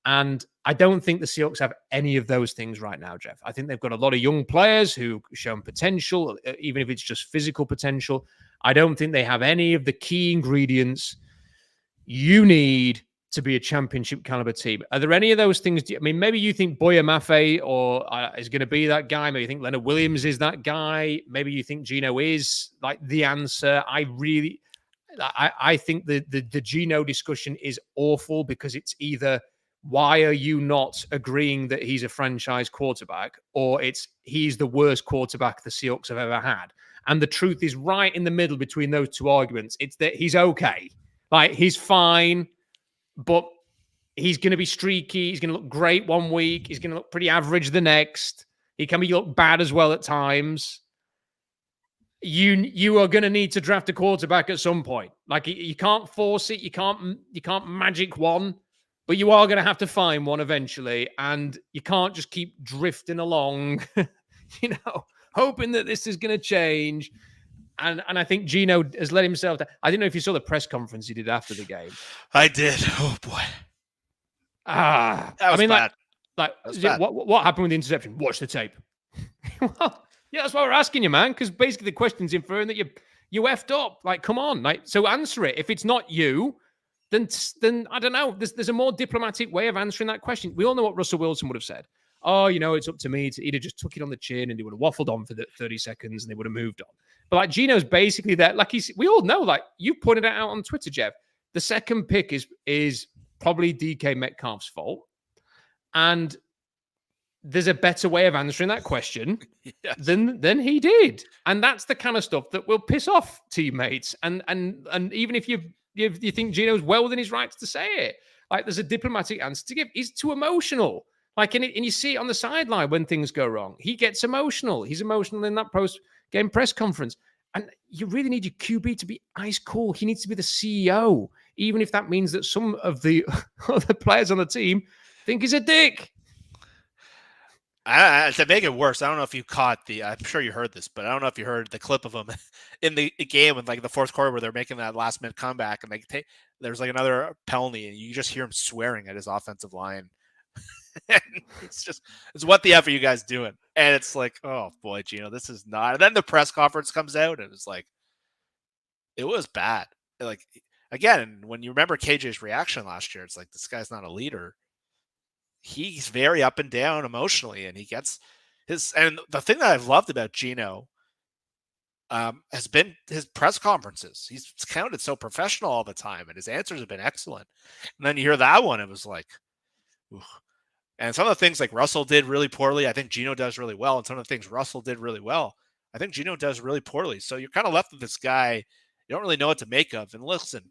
And I don't think the Seahawks have any of those things right now, Jeff. I think they've got a lot of young players who shown potential, even if it's just physical potential. I don't think they have any of the key ingredients you need to be a championship caliber team. Are there any of those things? Maybe you think Boya Mafe is going to be that guy. Maybe you think Leonard Williams is that guy. Maybe you think Geno is like the answer. I think the Geno discussion is awful because it's either why are you not agreeing that he's a franchise quarterback, or it's he's the worst quarterback the Seahawks have ever had. And the truth is right in the middle between those two arguments. It's that he's okay. Like he's fine, but he's going to be streaky. He's going to look great one week. He's going to look pretty average the next. He can look bad as well at times. You are going to need to draft a quarterback at some point. Like you can't force it. You can't magic one, but you are going to have to find one eventually. And you can't just keep drifting along, hoping that this is going to change. And I think Geno has let himself down. I didn't know if you saw the press conference he did after the game. I did. Oh boy. That was bad. What happened with the interception? Watch the tape. Well, yeah, that's why we're asking you, man. Because basically the question's inferring that you effed up. Like, come on, so answer it. If it's not you, then I don't know. There's a more diplomatic way of answering that question. We all know what Russell Wilson would have said. Oh, it's up to me to either just took it on the chin and he would have waffled on for the 30 seconds and they would have moved on. But like Geno's basically that. Like we all know, like you pointed it out on Twitter, Jeff. The second pick is probably DK Metcalf's fault, and there's a better way of answering that question yes. than he did, and that's the kind of stuff that will piss off teammates. And even if you think Geno's well within his rights to say it, like there's a diplomatic answer to give. He's too emotional. Like, and you see it on the sideline when things go wrong. He gets emotional. He's emotional in that post-game press conference. And you really need your QB to be ice cool. He needs to be the CEO, even if that means that some of the other players on the team think he's a dick. To make it worse, I don't know if you caught I'm sure you heard this, but I don't know if you heard the clip of him in the game in like the fourth quarter where they're making that last minute comeback and there's like another penalty and you just hear him swearing at his offensive line. It's what the F are you guys doing? And it's like, oh boy, Geno, this is not. And then the press conference comes out and it's like, it was bad. Like, again, when you remember KJ's reaction last year, it's like, this guy's not a leader. He's very up and down emotionally, and he gets and the thing that I've loved about Geno has been his press conferences. He's sounded so professional all the time, and his answers have been excellent. And then you hear that one, it was like, ooh. And some of the things like Russell did really poorly, I think Geno does really well. And some of the things Russell did really well, I think Geno does really poorly. So you're kind of left with this guy you don't really know what to make of. And listen,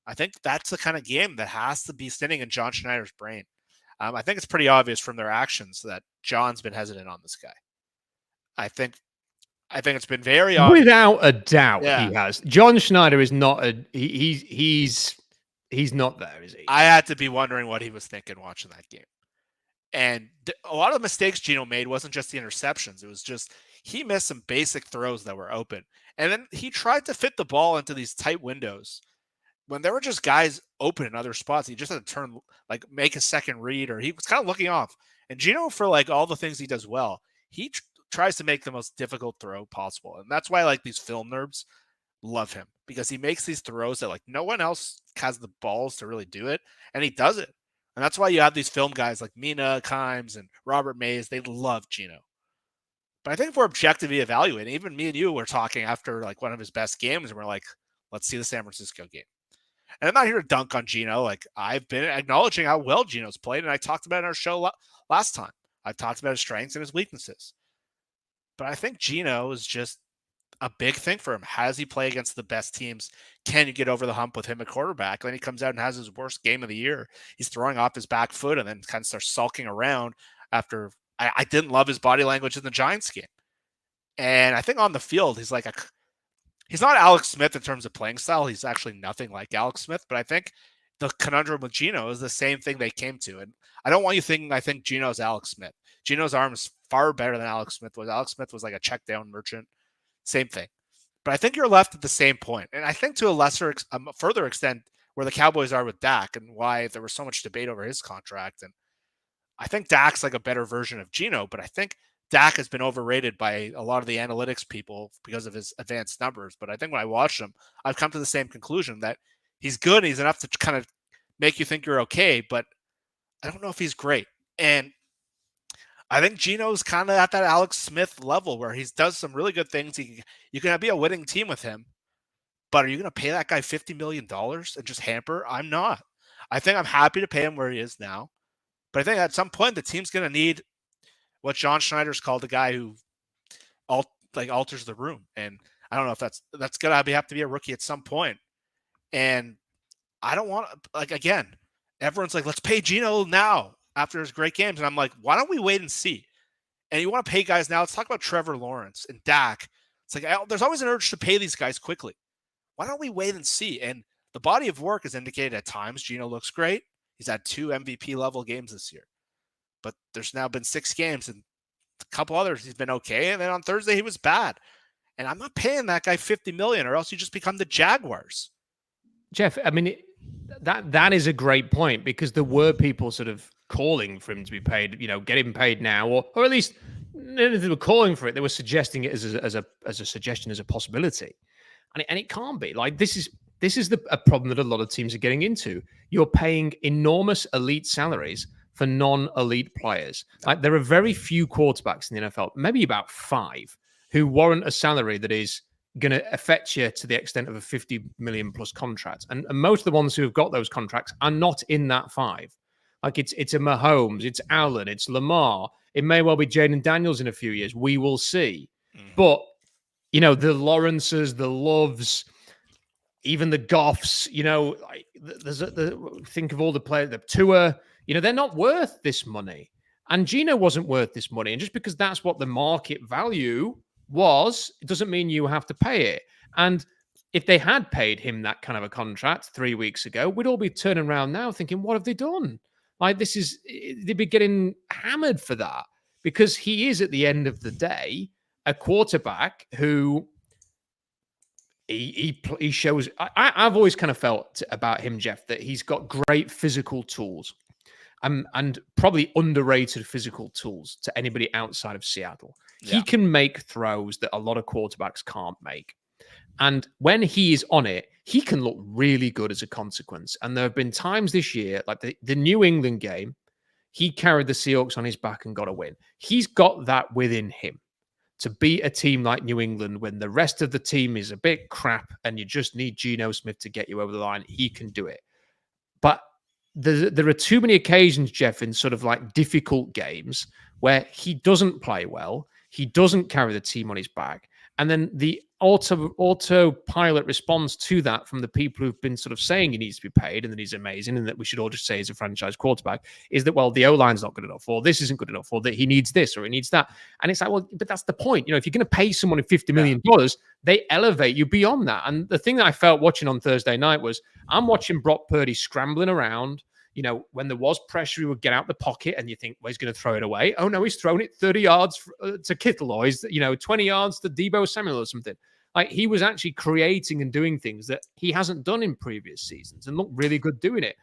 I think that's the kind of game that has to be sitting in John Schneider's brain. I think it's pretty obvious from their actions that John's been hesitant on this guy. I think it's been very obvious. Without a doubt, yeah. He has. John Schneider is not he's not there, is he? I had to be wondering what he was thinking watching that game. And a lot of the mistakes Geno made wasn't just the interceptions. It was just he missed some basic throws that were open. And then he tried to fit the ball into these tight windows when there were just guys open in other spots. He just had to turn, like make a second read, or he was kind of looking off. And Geno, for like all the things he does well, he tries to make the most difficult throw possible. And that's why like these film nerds love him, because he makes these throws that like no one else has the balls to really do it. And he does it. And that's why you have these film guys like Mina Kimes and Robert Mays. They love Geno. But I think if we're objectively evaluating, even me and you were talking after like one of his best games, and we're like, let's see the San Francisco game. And I'm not here to dunk on Geno. Like, I've been acknowledging how well Geno's played, and I talked about it in our show last time. I talked about his strengths and his weaknesses. But I think Geno is just a big thing for him. How does he play against the best teams? Can you get over the hump with him at quarterback? And then he comes out and has his worst game of the year. He's throwing off his back foot and then kind of starts sulking around after. I didn't love his body language in the Giants game. And I think on the field, he's not Alex Smith in terms of playing style. He's actually nothing like Alex Smith, but I think the conundrum with Geno is the same thing they came to. And I don't want you thinking I think Geno's Alex Smith. Geno's arm is far better than Alex Smith was. Alex Smith was like a check down merchant. Same thing. But I think you're left at the same point. And I think to a further extent where the Cowboys are with Dak and why there was so much debate over his contract. And I think Dak's like a better version of Geno, but I think Dak has been overrated by a lot of the analytics people because of his advanced numbers. But I think when I watched him, I've come to the same conclusion that he's good and he's enough to kind of make you think you're okay, but I don't know if he's great. And I think Geno's kind of at that Alex Smith level where he does some really good things. You can be a winning team with him, but are you going to pay that guy $50 million and just hamper? I'm not. I think I'm happy to pay him where he is now. But I think at some point the team's going to need what John Schneider's called the guy who alters the room. And I don't know if that's going to have to be a rookie at some point. And I don't want again, everyone's like, let's pay Geno now after his great games. And I'm like, why don't we wait and see? And you want to pay guys now. Let's talk about Trevor Lawrence and Dak. It's like, there's always an urge to pay these guys quickly. Why don't we wait and see? And the body of work has indicated at times Geno looks great. He's had 2 MVP level games this year, but there's now been 6 games and a couple others he's been okay. And then on Thursday he was bad. And I'm not paying that guy $50 million or else you just become the Jaguars. Jeff, I mean, that is a great point because there were people sort of calling for him to be paid, get him paid now, or at least they were calling for it. They were suggesting it as a suggestion, as a possibility. And it can't be. Like, this is a problem that a lot of teams are getting into. You're paying enormous elite salaries for non-elite players. Like, there are very few quarterbacks in the NFL, maybe about 5, who warrant a salary that is going to affect you to the extent of a 50 million plus contract. And most of the ones who have got those contracts are not in that 5. Like, it's a Mahomes, it's Allen, it's Lamar. It may well be Jaden Daniels in a few years. We will see. But, the Lawrences, the Loves, even the Goffs, think of all the players, the Tua, they're not worth this money. And Geno wasn't worth this money. And just because that's what the market value was, it doesn't mean you have to pay it. And if they had paid him that kind of a contract 3 weeks ago, we'd all be turning around now thinking, what have they done? Like, they'd be getting hammered for that because he is, at the end of the day, a quarterback who he shows. I've always kind of felt about him, Jeff, that he's got great physical tools and probably underrated physical tools to anybody outside of Seattle. Yeah. He can make throws that a lot of quarterbacks can't make. And when he is on it, he can look really good as a consequence. And there have been times this year, like the New England game, he carried the Seahawks on his back and got a win. He's got that within him to beat a team like New England when the rest of the team is a bit crap and you just need Geno Smith to get you over the line. He can do it. But there are too many occasions, Jeff, in sort of like difficult games where he doesn't play well. He doesn't carry the team on his back. And then the autopilot response to that from the people who've been sort of saying he needs to be paid and that he's amazing and that we should all just say he's a franchise quarterback is that, well, the O-line's not good enough, or this isn't good enough, or that he needs this or he needs that. And it's like, well, but that's the point. If you're going to pay someone $50 million, they elevate you beyond that. And the thing that I felt watching on Thursday night was I'm watching Brock Purdy scrambling around. When there was pressure, he would get out the pocket and you think, well, he's going to throw it away. Oh, no, he's thrown it 30 yards to Kittle, or he's, 20 yards to Deebo Samuel or something. Like, he was actually creating and doing things that he hasn't done in previous seasons and looked really good doing it.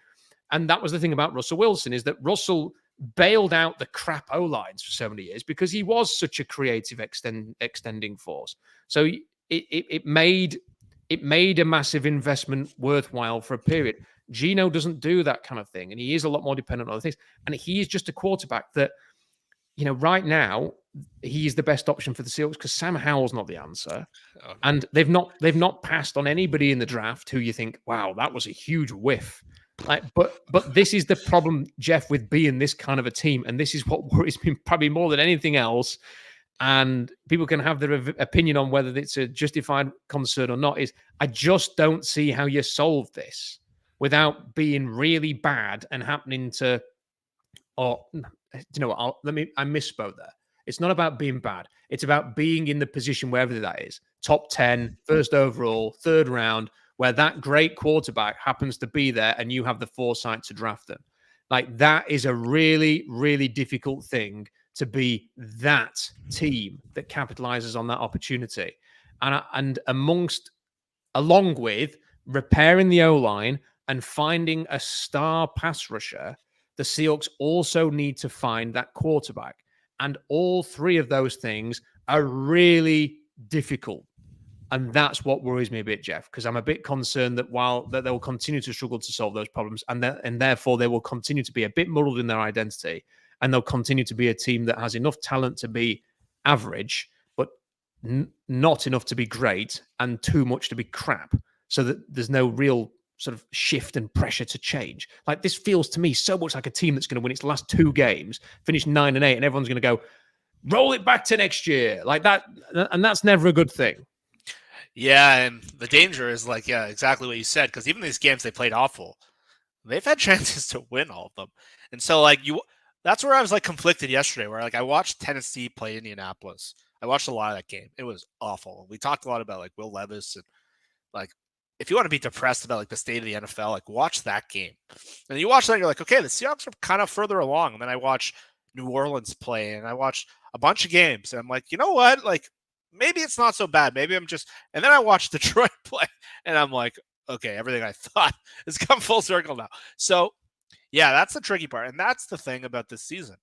And that was the thing about Russell Wilson, is that Russell bailed out the crap O-lines for so many years because he was such a creative extending force. So it made a massive investment worthwhile for a period. Geno doesn't do that kind of thing, and he is a lot more dependent on other things. And he is just a quarterback that, right now, he is the best option for the Seahawks because Sam Howell's not the answer. Oh. And they've not passed on anybody in the draft who you think, wow, that was a huge whiff. But this is the problem, Jeff, with being this kind of a team, and this is what worries me probably more than anything else. And people can have their opinion on whether it's a justified concern or not. Is I just don't see how you solve this without being really bad and happening to, I misspoke there. It's not about being bad. It's about being in the position wherever that is. Top 10, first overall, third round, where that great quarterback happens to be there and you have the foresight to draft them. Like, that is a really, really difficult thing, to be that team that capitalizes on that opportunity. And along with repairing the O-line and finding a star pass rusher, the Seahawks also need to find that quarterback. And all three of those things are really difficult. And that's what worries me a bit, Jeff, because I'm a bit concerned that they will continue to struggle to solve those problems, and therefore they will continue to be a bit muddled in their identity, and they'll continue to be a team that has enough talent to be average, but not enough to be great, and too much to be crap, so that there's no real sort of shift and pressure to change. Like, this feels to me so much like a team that's going to win its last 2 games, finish 9-8, and everyone's going to go, roll it back to next year. Like that, and that's never a good thing. Yeah, and the danger is exactly what you said, because even these games they played awful, they've had chances to win all of them. And so that's where I was conflicted yesterday, where I watched Tennessee play Indianapolis. I watched a lot of that game. It was awful. We talked a lot about Will Levis, and if you want to be depressed about the state of the NFL, watch that game. And you watch that and you're okay, the Seahawks are kind of further along. And then I watch New Orleans play, and I watched a bunch of games, and I'm you know what? Maybe it's not so bad. Maybe I'm just, and then I watched Detroit play, and I'm okay, everything I thought has come full circle now. So yeah, that's the tricky part. And that's the thing about this season.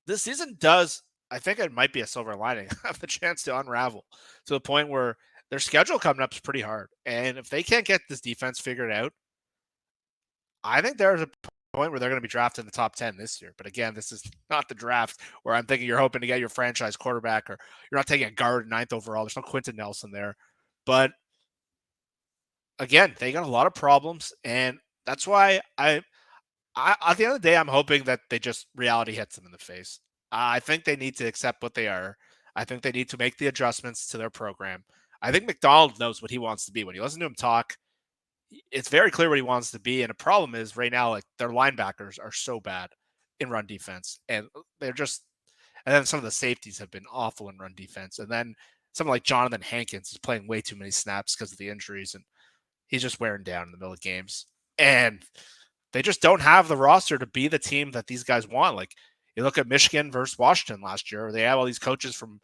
This season does, I think it might be a silver lining, have the chance to unravel to the point where their schedule coming up is pretty hard. And if they can't get this defense figured out, I think there's a point where they're going to be drafted in the top 10 this year. But again, this is not the draft where I'm thinking you're hoping to get your franchise quarterback, or you're not taking a guard 9th overall. There's no Quentin Nelson there. But again, they got a lot of problems. And that's why I at the end of the day, I'm hoping that reality hits them in the face. I think they need to accept what they are. I think they need to make the adjustments to their program. I think McDonald knows what he wants to be. When you listen to him talk, it's very clear what he wants to be. And the problem is right now, their linebackers are so bad in run defense, and and then some of the safeties have been awful in run defense. And then someone like Jonathan Hankins is playing way too many snaps because of the injuries, and he's just wearing down in the middle of games. And they just don't have the roster to be the team that these guys want. You look at Michigan versus Washington last year, they have all these coaches and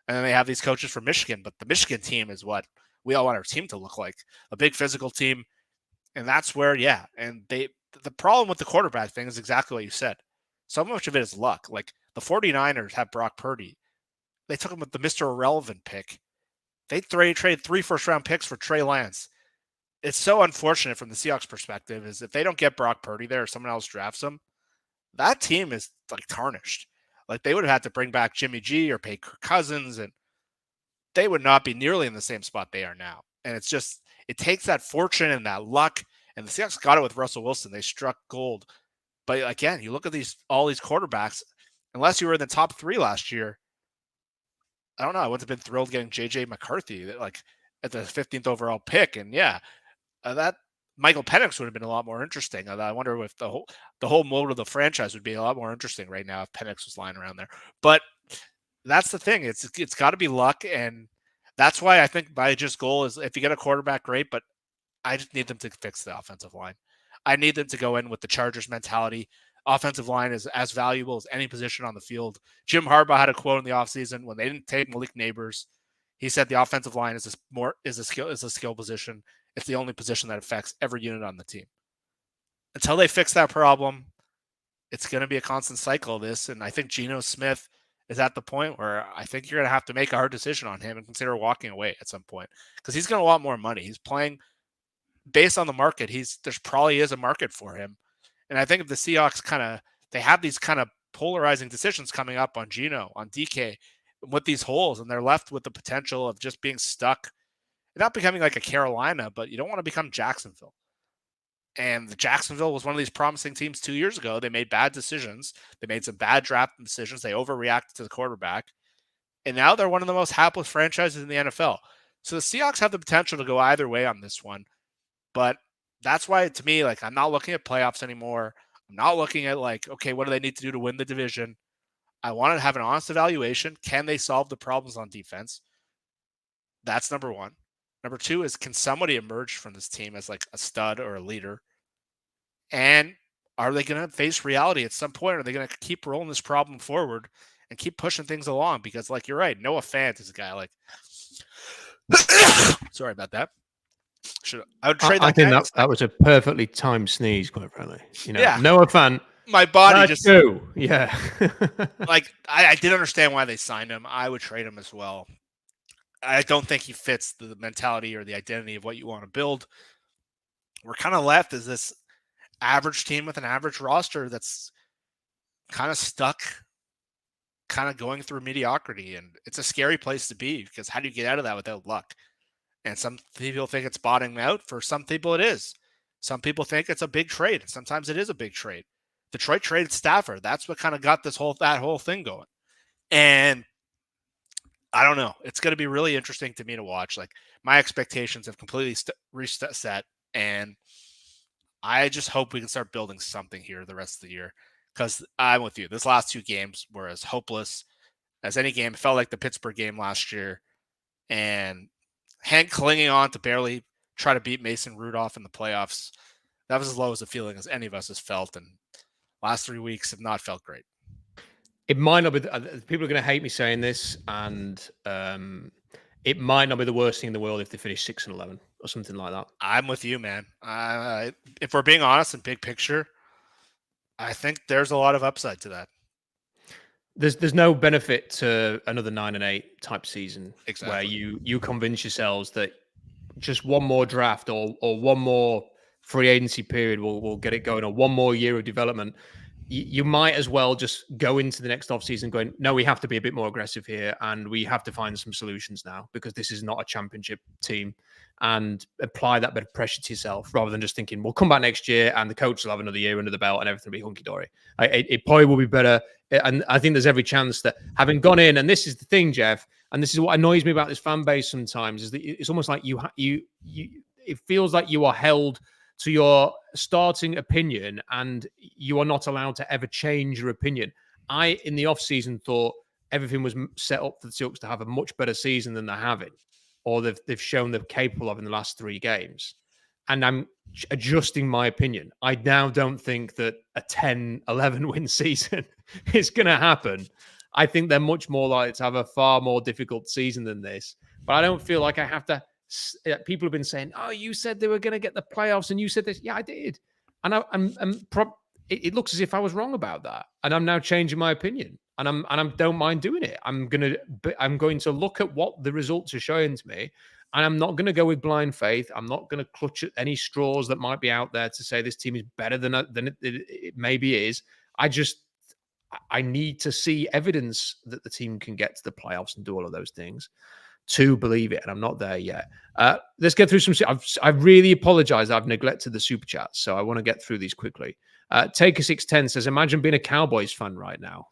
then they have these coaches from Michigan, but the Michigan team is what we all want our team to look like, a big physical team. And that's where, and the problem with the quarterback thing is exactly what you said. So much of it is luck. The 49ers have Brock Purdy. They took him with the Mr. Irrelevant pick. They traded 3 first-round picks for Trey Lance. It's so unfortunate from the Seahawks perspective is if they don't get Brock Purdy there or someone else drafts him, that team is tarnished. They would have had to bring back Jimmy G or pay Kirk Cousins, and they would not be nearly in the same spot they are now. And it takes that fortune and that luck, and the Seahawks got it with Russell Wilson. They struck gold. But again, you look at all these quarterbacks, unless you were in the top 3 last year, I don't know. I would have been thrilled getting J.J. McCarthy at the 15th overall pick. And that Michael Penix would have been a lot more interesting. I wonder if the whole mode of the franchise would be a lot more interesting right now if Penix was lying around there. But that's the thing. It's got to be luck, and that's why I think my goal is if you get a quarterback, great. But I just need them to fix the offensive line. I need them to go in with the Chargers mentality. Offensive line is as valuable as any position on the field. Jim Harbaugh had a quote in the offseason when they didn't take Malik Neighbors. He said the offensive line is a skill position. It's the only position that affects every unit on the team. Until they fix that problem, it's going to be a constant cycle of this. And I think Geno Smith is at the point where I think you're going to have to make a hard decision on him and consider walking away at some point, because he's going to want more money. He's playing based on the market. There probably is a market for him. And I think if the Seahawks they have these kind of polarizing decisions coming up on Geno, on DK, with these holes, and they're left with the potential of just being stuck, not becoming like a Carolina, but you don't want to become Jacksonville. And the Jacksonville was one of these promising teams 2 years ago. They made bad decisions. They made some bad draft decisions. They overreacted to the quarterback. And now they're one of the most hapless franchises in the NFL. So the Seahawks have the potential to go either way on this one. But that's why, to me, I'm not looking at playoffs anymore. I'm not looking at okay, what do they need to do to win the division? I want to have an honest evaluation. Can they solve the problems on defense? That's number one. Number two is, can somebody emerge from this team as like a stud or a leader? And are they going to face reality at some point? Or are they going to keep rolling this problem forward and keep pushing things along? Because, like, you're right, Noah Fant is a guy like, sorry about that. I would trade I that think guy. that was a perfectly timed sneeze, quite frankly. You know, Yeah. Noah Fant. My body Let's just go. Yeah. like I did understand why they signed him. I would trade him as well. I don't think he fits the mentality or the identity of what you want to build. We're kind of left as this average team with an average roster that's kind of stuck, kind of going through mediocrity. And it's a scary place to be, because how do you get out of that without luck? And some people think it's bottoming out. For some people, it is. Some people think it's a big trade. Sometimes it is a big trade. Detroit traded Stafford. That's what kind of got that whole thing going. And I don't know. It's going to be really interesting to me to watch. Like, my expectations have completely reset, and I just hope we can start building something here the rest of the year, because I'm with you. This last two games were as hopeless as any game. It felt like the Pittsburgh game last year, and Hank clinging on to barely try to beat Mason Rudolph in the playoffs. That was as low as a feeling as any of us has felt, and last 3 weeks have not felt great. It might not be. People are going to hate me saying this, and it might not be the worst thing in the world if they finish 6-11 or something like that. I'm with you, man. If we're being honest and big picture, I think there's a lot of upside to that. There's no benefit to another 9-8 type season, exactly, where you convince yourselves that just one more draft or one more free agency period will get it going, or one more year of development. You might as well just go into the next offseason going, no, we have to be a bit more aggressive here, and we have to find some solutions now, because this is not a championship team, and apply that bit of pressure to yourself, rather than just thinking, we'll come back next year and the coach will have another year under the belt and everything will be hunky-dory. It probably will be better. And I think there's every chance that, having gone in, and this is the thing, Jeff, and this is what annoys me about this fan base sometimes, is that it's almost like it feels like you are held to your starting opinion, and you are not allowed to ever change your opinion. I, in the offseason, thought everything was set up for the Seahawks to have a much better season than they're having, or they've shown they're capable of in the last 3 games. And I'm adjusting my opinion. I now don't think that a 10-11 win season is going to happen. I think they're much more likely to have a far more difficult season than this. But I don't feel like I have to. People have been saying, "Oh, you said they were going to get the playoffs, and you said this." Yeah, I did, and it looks as if I was wrong about that, and I'm now changing my opinion, and I don't mind doing it. I'm going to look at what the results are showing to me, and I'm not going to go with blind faith. I'm not going to clutch at any straws that might be out there to say this team is better than it maybe is. I need to see evidence that the team can get to the playoffs and do all of those things to believe it, and I'm not there yet. Let's get through some. I really apologize. I've neglected the super chats, so I want to get through these quickly. Taker610 says, imagine being a Cowboys fan right now.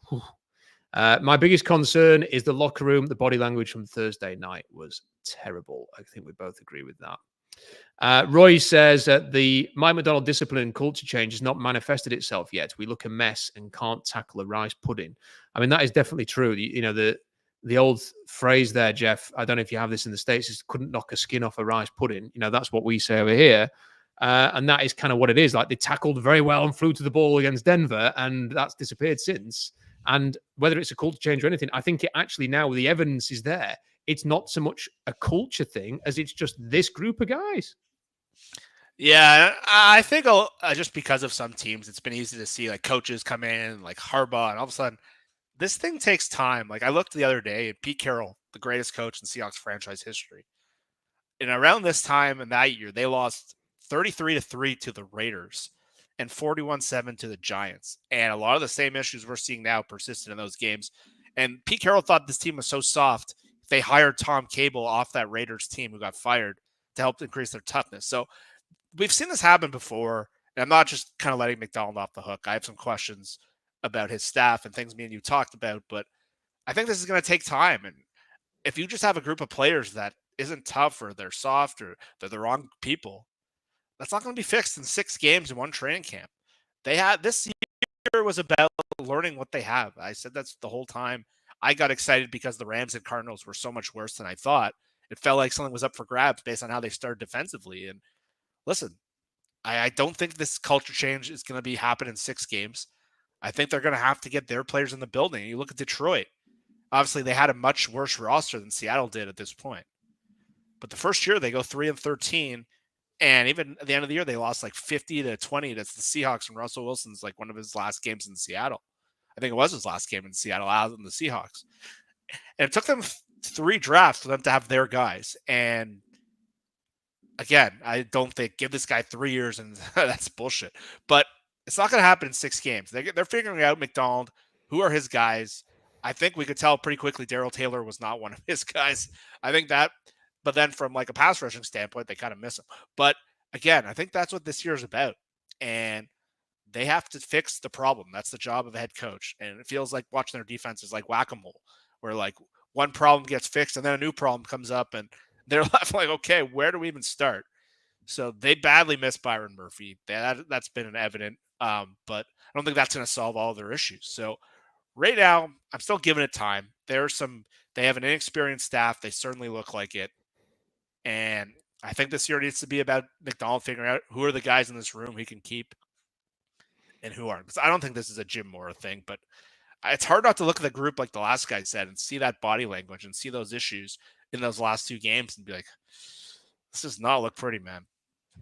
My biggest concern is the locker room. The body language from Thursday night was terrible. I think we both agree with that. Roy says that the Mike McDonald discipline and culture change has not manifested itself yet. We look a mess and can't tackle a rice pudding. I mean, that is definitely true. The old phrase there, Jeff, I don't know if you have this in the States, is couldn't knock a skin off a rice pudding. That's what we say over here. And that is kind of what it is. Like, they tackled very well and flew to the ball against Denver, and that's disappeared since. And whether it's a culture change or anything, I think it actually, now the evidence is there. It's not so much a culture thing as it's just this group of guys. Yeah, I think just because of some teams, it's been easy to see like coaches come in like Harbaugh, and all of a sudden, this thing takes time. Like, I looked the other day at Pete Carroll, the greatest coach in Seahawks franchise history. And around this time in that year, they lost 33-3 to the Raiders and 41-7 to the Giants. And a lot of the same issues we're seeing now persisted in those games. And Pete Carroll thought this team was so soft, they hired Tom Cable off that Raiders team who got fired to help increase their toughness. So we've seen this happen before. And I'm not just kind of letting McDonald off the hook. I have some questions about his staff and things me and you talked about, but I think this is going to take time. And if you just have a group of players that isn't tough, or they're soft, or they're the wrong people, that's not going to be fixed in 6 games in one training camp. They had this year, year was about learning what they have. I said that's the whole time. I got excited because the Rams and Cardinals were so much worse than I thought. It felt like something was up for grabs based on how they started defensively. And listen, I don't think this culture change is going to be happen in 6 games. I think they're going to have to get their players in the building. You look at Detroit. Obviously, they had a much worse roster than Seattle did at this point. But the first year, they go 3-13. And even at the end of the year, they lost like 50-20 to the Seahawks, and Russell Wilson's like one of his last games in Seattle. I think it was his last game in Seattle out in the Seahawks. And it took them 3 drafts for them to have their guys. And again, I don't think give this guy 3 years and that's bullshit. But it's not going to happen in 6 games. They're figuring out McDonald, who are his guys. I think we could tell pretty quickly Darrell Taylor was not one of his guys. I think that, but then from like a pass rushing standpoint, they kind of miss him. But again, I think that's what this year is about. And they have to fix the problem. That's the job of a head coach. And it feels like watching their defense is like whack-a-mole, where like one problem gets fixed and then a new problem comes up and they're left like, okay, where do we even start? So they badly missed Byron Murphy. That's been evident. But I don't think that's going to solve all their issues. So right now, I'm still giving it time. They have an inexperienced staff. They certainly look like it. And I think this year needs to be about McDonald figuring out who are the guys in this room he can keep and who aren't. Because I don't think this is a Jim Mora thing, but it's hard not to look at the group like the last guy said and see that body language and see those issues in those last 2 games and be like, this does not look pretty, man.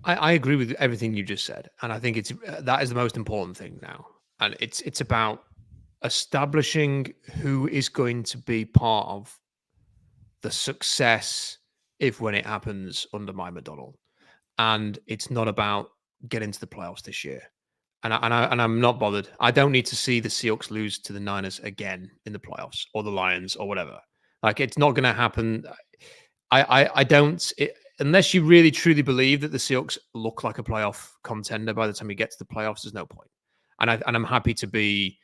I agree with everything you just said, and I think that is the most important thing now, and it's about establishing who is going to be part of the success if when it happens under Mike Macdonald, and it's not about getting to the playoffs this year. And I'm not bothered. I don't need to see the Seahawks lose to the Niners again in the playoffs or the Lions or whatever. Like, it's not going to happen. I don't. Unless you really truly believe that the Seahawks look like a playoff contender by the time you get to the playoffs, there's no point. And I'm happy to be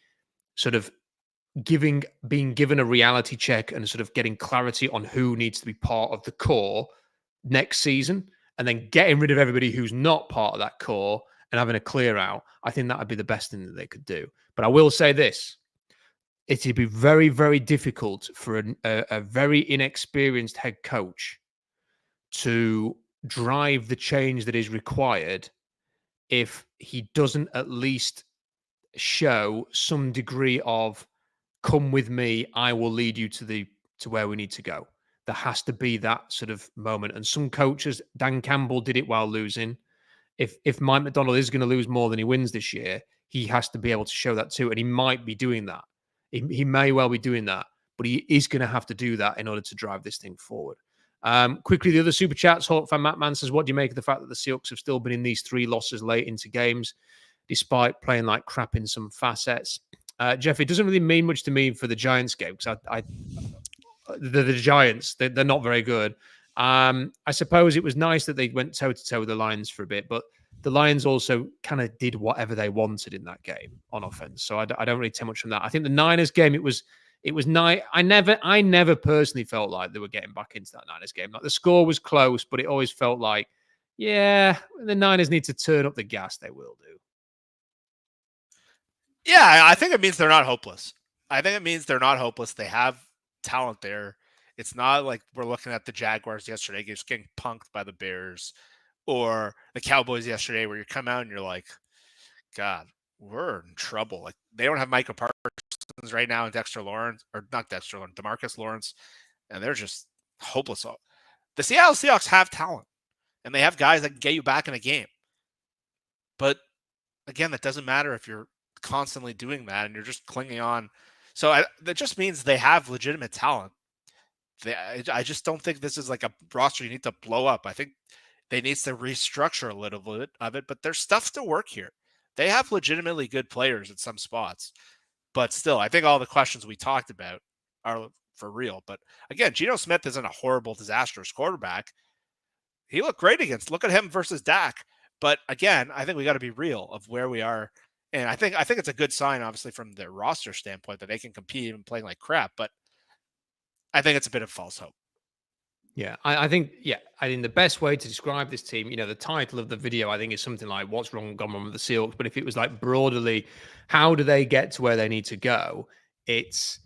sort of being given a reality check and sort of getting clarity on who needs to be part of the core next season, and then getting rid of everybody who's not part of that core and having a clear out. I think that would be the best thing that they could do. But I will say this. It'd be very, very difficult for a very inexperienced head coach to drive the change that is required if he doesn't at least show some degree of come with me, I will lead you to where we need to go. There has to be that sort of moment. And some coaches, Dan Campbell did it while losing. If Mike Macdonald is going to lose more than he wins this year, he has to be able to show that too. And he might be doing that. He may well be doing that, but he is going to have to do that in order to drive this thing forward. Quickly, the other super chats. Hawk fan Matt Man says, what do you make of the fact that the Seahawks have still been in these 3 losses late into games, despite playing like crap in some facets? Jeff, it doesn't really mean much to me for the Giants game because the Giants, they're not very good. I suppose it was nice that they went toe-to-toe with the Lions for a bit, but the Lions also kind of did whatever they wanted in that game on offense. So I don't really take much from that. I think the Niners game, it was nice. I never personally felt like they were getting back into that Niners game. Like, the score was close, but it always felt like, yeah, the Niners need to turn up the gas. They will do. Yeah, I think it means they're not hopeless. They have talent there. It's not like we're looking at the Jaguars yesterday just getting punked by the Bears, or the Cowboys yesterday where you come out and you're like, God, we're in trouble. Like, they don't have Micah Parsons right now and Demarcus Lawrence, and they're just hopeless. The Seattle Seahawks have talent, and they have guys that can get you back in a game. But again, that doesn't matter if you're constantly doing that and you're just clinging on. So that just means they have legitimate talent. I just don't think this is like a roster you need to blow up. I think they need to restructure a little bit of it, but there's stuff to work here. They have legitimately good players at some spots, but still, I think all the questions we talked about are for real. But again, Geno Smith isn't a horrible, disastrous quarterback. He looked great look at him versus Dak. But again, I think we got to be real of where we are. And I think it's a good sign, obviously, from their roster standpoint that they can compete even playing like crap. But I think it's a bit of false hope. Yeah, I think the best way to describe this team, the title of the video, I think, is something like "What's gone wrong with the Seahawks?" But if it was like broadly, how do they get to where they need to go? It's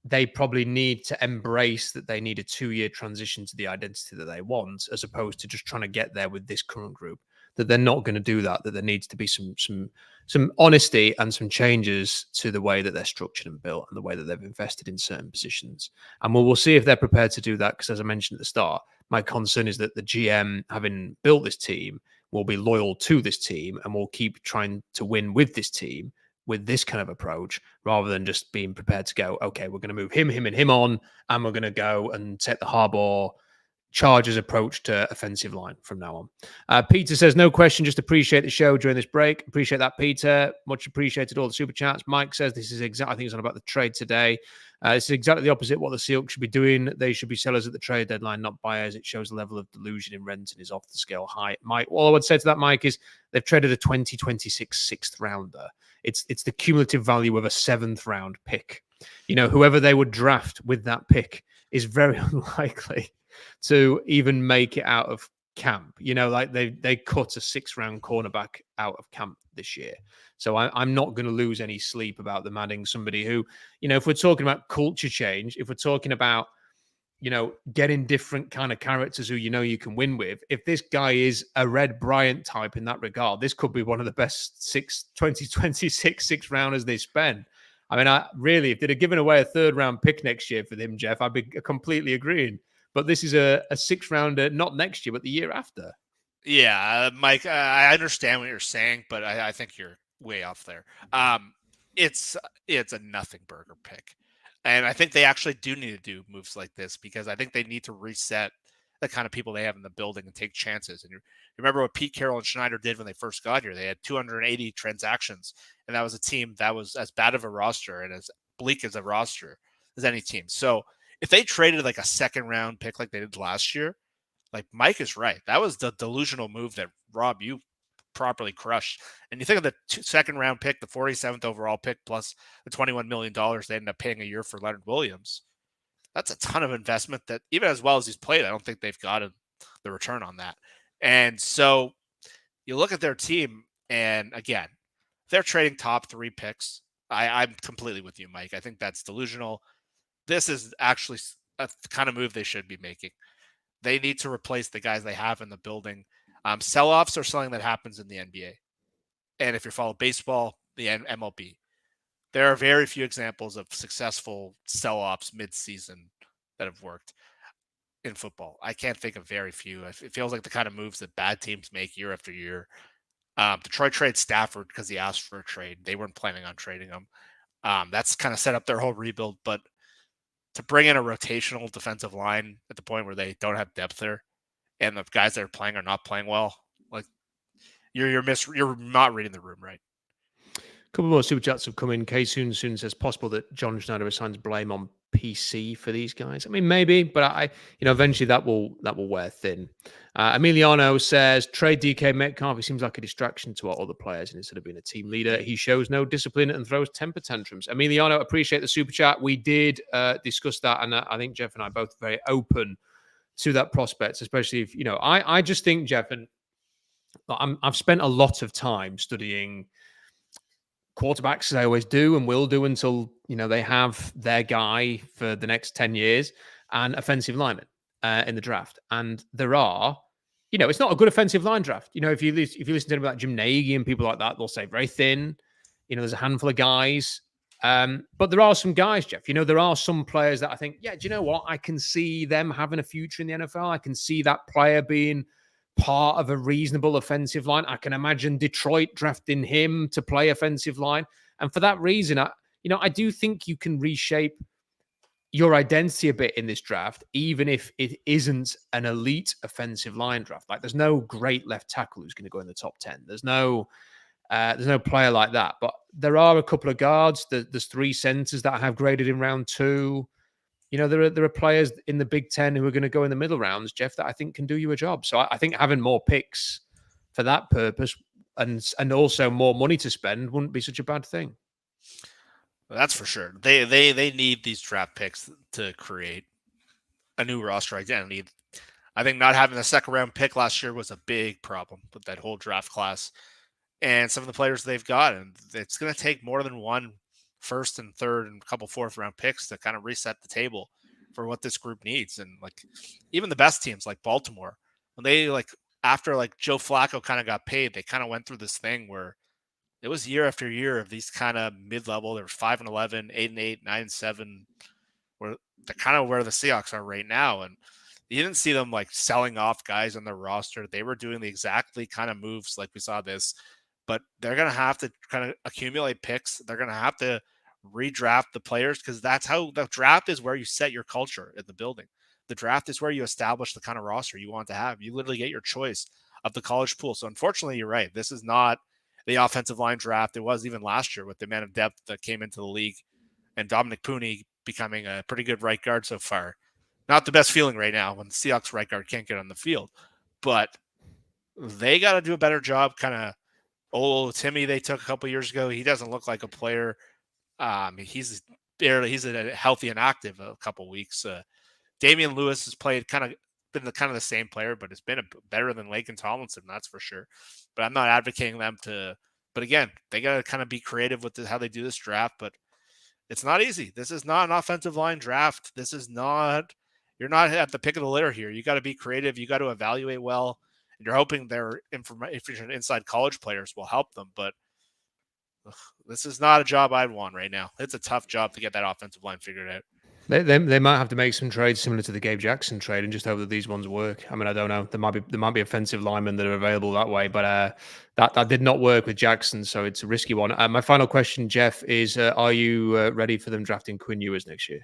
they probably need to embrace that they need a 2-year transition to the identity that they want, as opposed to just trying to get there with this current group. That they're not going to do that. That there needs to be some honesty and some changes to the way that they're structured and built and the way that they've invested in certain positions. And we'll see if they're prepared to do that. Because as I mentioned at the start, my concern is that the GM, having built this team, will be loyal to this team and will keep trying to win with this team with this kind of approach, rather than just being prepared to go, okay, we're going to move him, and him on, and we're going to go and take the Harbaugh Chargers approach to offensive line from now on. Peter says, no question, just appreciate the show during this break. Appreciate that, Peter. Much appreciated all the super chats. Mike says this is exactly, I think it's on about the trade today. This is exactly the opposite what the Seahawks should be doing. They should be sellers at the trade deadline, not buyers. It shows the level of delusion in Renton is off the scale high. Mike, all I would say to that, Mike, is they've traded a 2026 sixth rounder. It's the cumulative value of a 7th round pick. Whoever they would draft with that pick is very unlikely to even make it out of camp. Like they cut a 6th round cornerback out of camp this year. So I'm not going to lose any sleep about them adding somebody who, if we're talking about culture change, if we're talking about, getting different kind of characters who you can win with, if this guy is a Red Bryant type in that regard, this could be one of the best 2026 6th rounders they spend. I mean, if they'd have given away a 3rd round pick next year for them, Jeff, I'd be completely agreeing. But this is a 6th rounder, not next year, but the year after. Yeah, Mike, I understand what you're saying, but I think you're way off there. It's a nothing burger pick. And I think they actually do need to do moves like this, because I think they need to reset the kind of people they have in the building and take chances. And you remember what Pete Carroll and Schneider did when they first got here? They had 280 transactions, and that was a team that was as bad of a roster and as bleak as a roster as any team. So if they traded like a 2nd round pick like they did last year, like Mike is right. That was the delusional move that, Rob, you properly crushed. And you think of the 2nd round pick, the 47th overall pick, plus the $21 million they ended up paying a year for Leonard Williams. That's a ton of investment that, even as well as he's played, I don't think they've gotten the return on that. And so you look at their team, and again, they're trading top 3 picks. I'm completely with you, Mike. I think that's delusional. This is actually a kind of move they should be making. They need to replace the guys they have in the building. Sell-offs are something that happens in the NBA. And if you follow baseball, the MLB, there are very few examples of successful sell-offs mid-season that have worked in football. I can't think of very few. It feels like the kind of moves that bad teams make year after year. Detroit traded Stafford because he asked for a trade. They weren't planning on trading him. That's kind of set up their whole rebuild. But to bring in a rotational defensive line at the point where they don't have depth there, and the guys that are playing are not playing well, like you're not reading the room right. A couple more super chats have come in. K soon says possible that John Schneider assigns blame on PC for these guys. I mean, maybe, but eventually that will wear thin. Emiliano says trade DK Metcalf. He seems like a distraction to our other players, and instead of being a team leader, he shows no discipline and throws temper tantrums. Emiliano, appreciate the super chat. We did discuss that, and I think Jeff and I both very open to that prospect, especially if I just think, Jeff, and I've spent a lot of time studying quarterbacks, as I always do and will do until they have their guy for the next 10 years, and offensive linemen in the draft. And there are, it's not a good offensive line draft. If you listen to them about Jim Nagy and people like that, they'll say very thin. There's a handful of guys. But there are some guys, Jeff. There are some players that I think, do you know what? I can see them having a future in the NFL. I can see that player being part of a reasonable offensive line. I can imagine Detroit drafting him to play offensive line. And for that reason, I do think you can reshape your identity a bit in this draft, even if it isn't an elite offensive line draft. Like, there's no great left tackle who's going to go in the top 10. There's no player like that. But there are a couple of guards. There's 3 centers that I have graded in round 2. There are players in the Big Ten who are going to go in the middle rounds, Jeff, that I think can do you a job. So I think having more picks for that purpose and also more money to spend wouldn't be such a bad thing. Well, that's for sure. They need these draft picks to create a new roster identity. I think not having a second round pick last year was a big problem with that whole draft class and some of the players they've got. And it's going to take more than one first and third and a couple fourth round picks to kind of reset the table for what this group needs. And like even the best teams like Baltimore, when they after Joe Flacco kind of got paid, they kind of went through this thing where it was year after year of these kind of mid-level. There was 5-11, 8-8, 9-7, where they're kind of where the Seahawks are right now. And you didn't see them selling off guys on their roster. They were doing the exactly kind of moves like we saw this, but they're going to have to kind of accumulate picks. They're going to have to redraft the players because that's how the draft is, where you set your culture in the building. The draft is where you establish the kind of roster you want to have. You literally get your choice of the college pool. So unfortunately, you're right. This is not the offensive line draft. It was even last year with the amount of depth that came into the league and Dominic Pooney becoming a pretty good right guard so far. Not the best feeling right now when the Seahawks right guard can't get on the field, but they got to do a better job. Kind of old Timmy they took a couple years ago. He doesn't look like a player. He's a healthy and active a couple weeks. Damian Lewis has been the same player, but it's been better than Laken Tomlinson, that's for sure. But I'm not advocating them to. But again, they got to kind of be creative with how they do this draft. But it's not easy. This is not an offensive line draft. This is not. You're not at the pick of the litter here. You got to be creative. You got to evaluate well. And you're hoping their information inside college players will help them. But this is not a job I'd want right now. It's a tough job to get that offensive line figured out. They might have to make some trades similar to the Gabe Jackson trade and just hope that these ones work. I mean, I don't know. There might be offensive linemen that are available that way, but that did not work with Jackson, so it's a risky one. My final question, Jeff, is: are you ready for them drafting Quinn Ewers next year?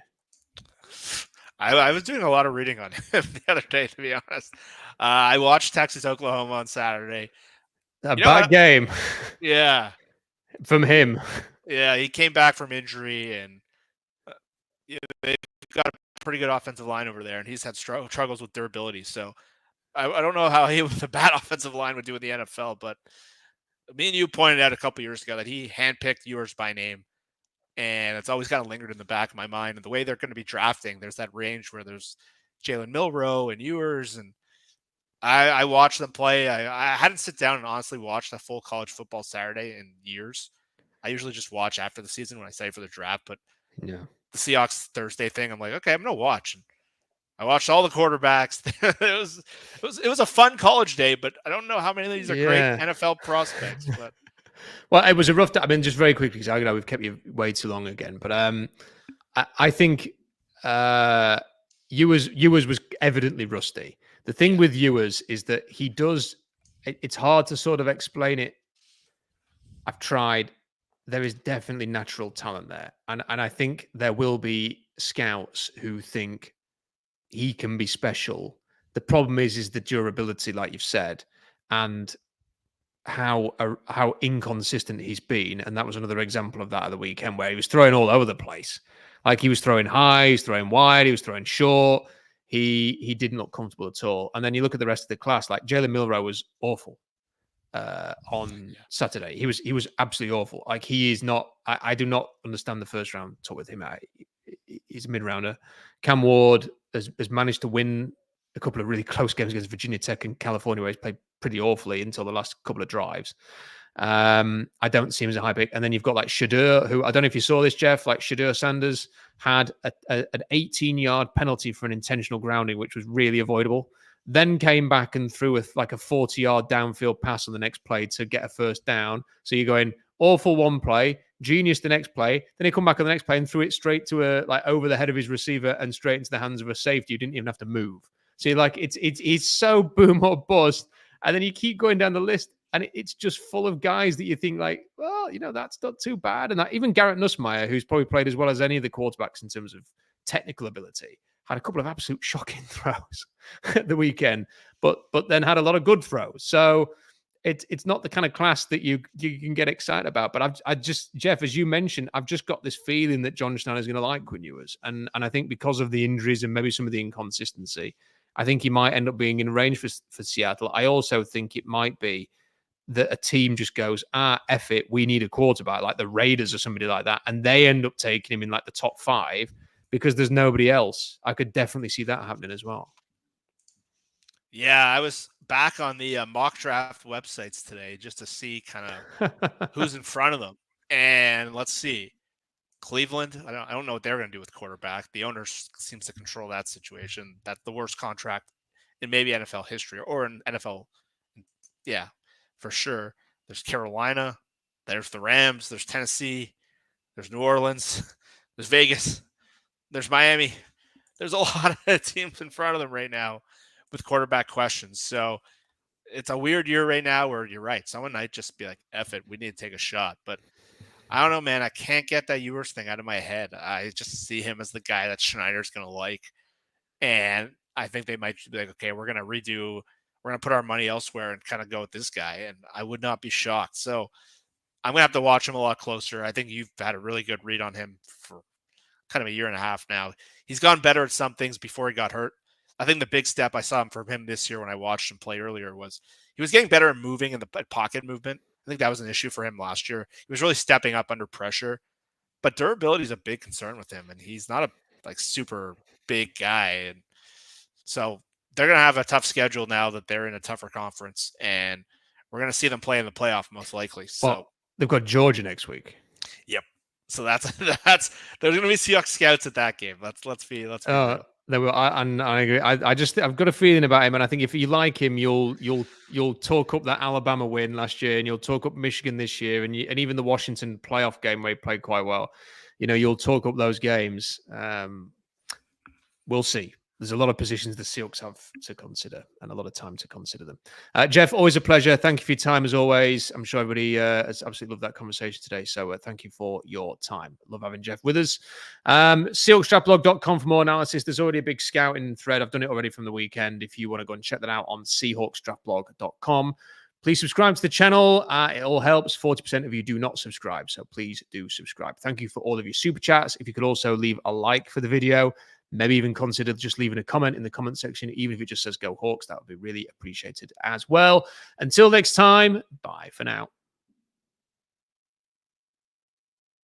I was doing a lot of reading on him the other day, to be honest. I watched Texas-Oklahoma on Saturday. Bad game. Yeah. From him. Yeah, he came back from injury, and they've got a pretty good offensive line over there, and he's had struggles with durability. So I don't know how he with a bad offensive line would do in the NFL, but me and you pointed out a couple years ago that he handpicked Ewers by name. And it's always kind of lingered in the back of my mind. And the way they're going to be drafting, there's that range where there's Jalen Milroe and Ewers. And I watched them play. I hadn't sit down and honestly watched a full college football Saturday in years. I usually just watch after the season when I study for the draft. But the Seahawks Thursday thing, I'm like, okay, I'm going to watch. And I watched all the quarterbacks. it was a fun college day, but I don't know how many of these are great NFL prospects. But well, it was a rough. I mean, just very quickly, because I know we've kept you way too long again. But I think Ewers was evidently rusty. The thing with Ewers is that he does. It's hard to sort of explain it. I've tried. There is definitely natural talent there, and I think there will be scouts who think he can be special. The problem is the durability, like you've said, and how inconsistent he's been. And that was another example of that at the weekend, where he was throwing all over the place. Like he was throwing high, he was throwing wide, he was throwing short. He didn't look comfortable at all. And then you look at the rest of the class, like Jalen Milroe was awful on Saturday. He was absolutely awful. Like he is not, I do not understand the first round talk with him. He's a mid-rounder. Cam Ward has managed to win a couple of really close games against Virginia Tech and California, where he's played pretty awfully until the last couple of drives. I don't see him as a high pick. And then you've got like Shadur, who I don't know if you saw this, Jeff. Like Shadur Sanders had an 18-yard penalty for an intentional grounding, which was really avoidable. Then came back and threw a 40-yard downfield pass on the next play to get a first down. So you're going awful one play, genius the next play. Then he come back on the next play and threw it straight to over the head of his receiver and straight into the hands of a safety who didn't even have to move. So it's so boom or bust. And then you keep going down the list, and it's just full of guys that you think well, that's not too bad. And even Garrett Nussmeier, who's probably played as well as any of the quarterbacks in terms of technical ability, had a couple of absolute shocking throws at the weekend, but then had a lot of good throws. So it's not the kind of class that you can get excited about. But I just, Jeff, as you mentioned, I've just got this feeling that John Schneider is going to like Quinn Ewers. And I think because of the injuries and maybe some of the inconsistency, I think he might end up being in range for Seattle. I also think it might be that a team just goes, F it, we need a quarterback, like the Raiders or somebody like that. And they end up taking him in the top 5 because there's nobody else. I could definitely see that happening as well. Yeah, I was back on the mock draft websites today just to see kind of who's in front of them. And let's see. Cleveland, I don't know what they're going to do with quarterback. The owner seems to control that situation. That's the worst contract in maybe NFL history or in NFL. Yeah, for sure. There's Carolina. There's the Rams. There's Tennessee. There's New Orleans. There's Vegas. There's Miami. There's a lot of teams in front of them right now with quarterback questions. So it's a weird year right now where you're right. Someone might just be like, F it, we need to take a shot. But I don't know, man. I can't get that Ewers thing out of my head. I just see him as the guy that Schneider's going to like. And I think they might be like, okay, we're going to put our money elsewhere and kind of go with this guy. And I would not be shocked. So I'm going to have to watch him a lot closer. I think you've had a really good read on him for kind of a year and a half now. He's gone better at some things before he got hurt. I think the big step I saw from him this year when I watched him play earlier was he was getting better at moving in the pocket movement. I think that was an issue for him last year. He was really stepping up under pressure, but durability is a big concern with him, and he's not a super big guy. And so they're going to have a tough schedule now that they're in a tougher conference, and we're going to see them play in the playoff most likely. So well, they've got Georgia next week. Yep. So that's there's going to be Seahawks scouts at that game. Let's be real. There were, and I agree. I've got a feeling about him, and I think if you like him, you'll talk up that Alabama win last year, and you'll talk up Michigan this year, and even the Washington playoff game where he played quite well. You'll talk up those games. We'll see. There's a lot of positions the Seahawks have to consider and a lot of time to consider them. Jeff, always a pleasure. Thank you for your time as always. I'm sure everybody has absolutely loved that conversation today. So thank you for your time. Love having Jeff with us. SeahawksDraftBlog.com for more analysis. There's already a big scouting thread. I've done it already from the weekend. If you want to go and check that out on SeahawksDraftBlog.com. Please subscribe to the channel. It all helps. 40% of you do not subscribe. So please do subscribe. Thank you for all of your super chats. If you could also leave a like for the video, maybe even consider just leaving a comment in the comment section, even if it just says Go Hawks. That would be really appreciated as well. Until next time, bye for now.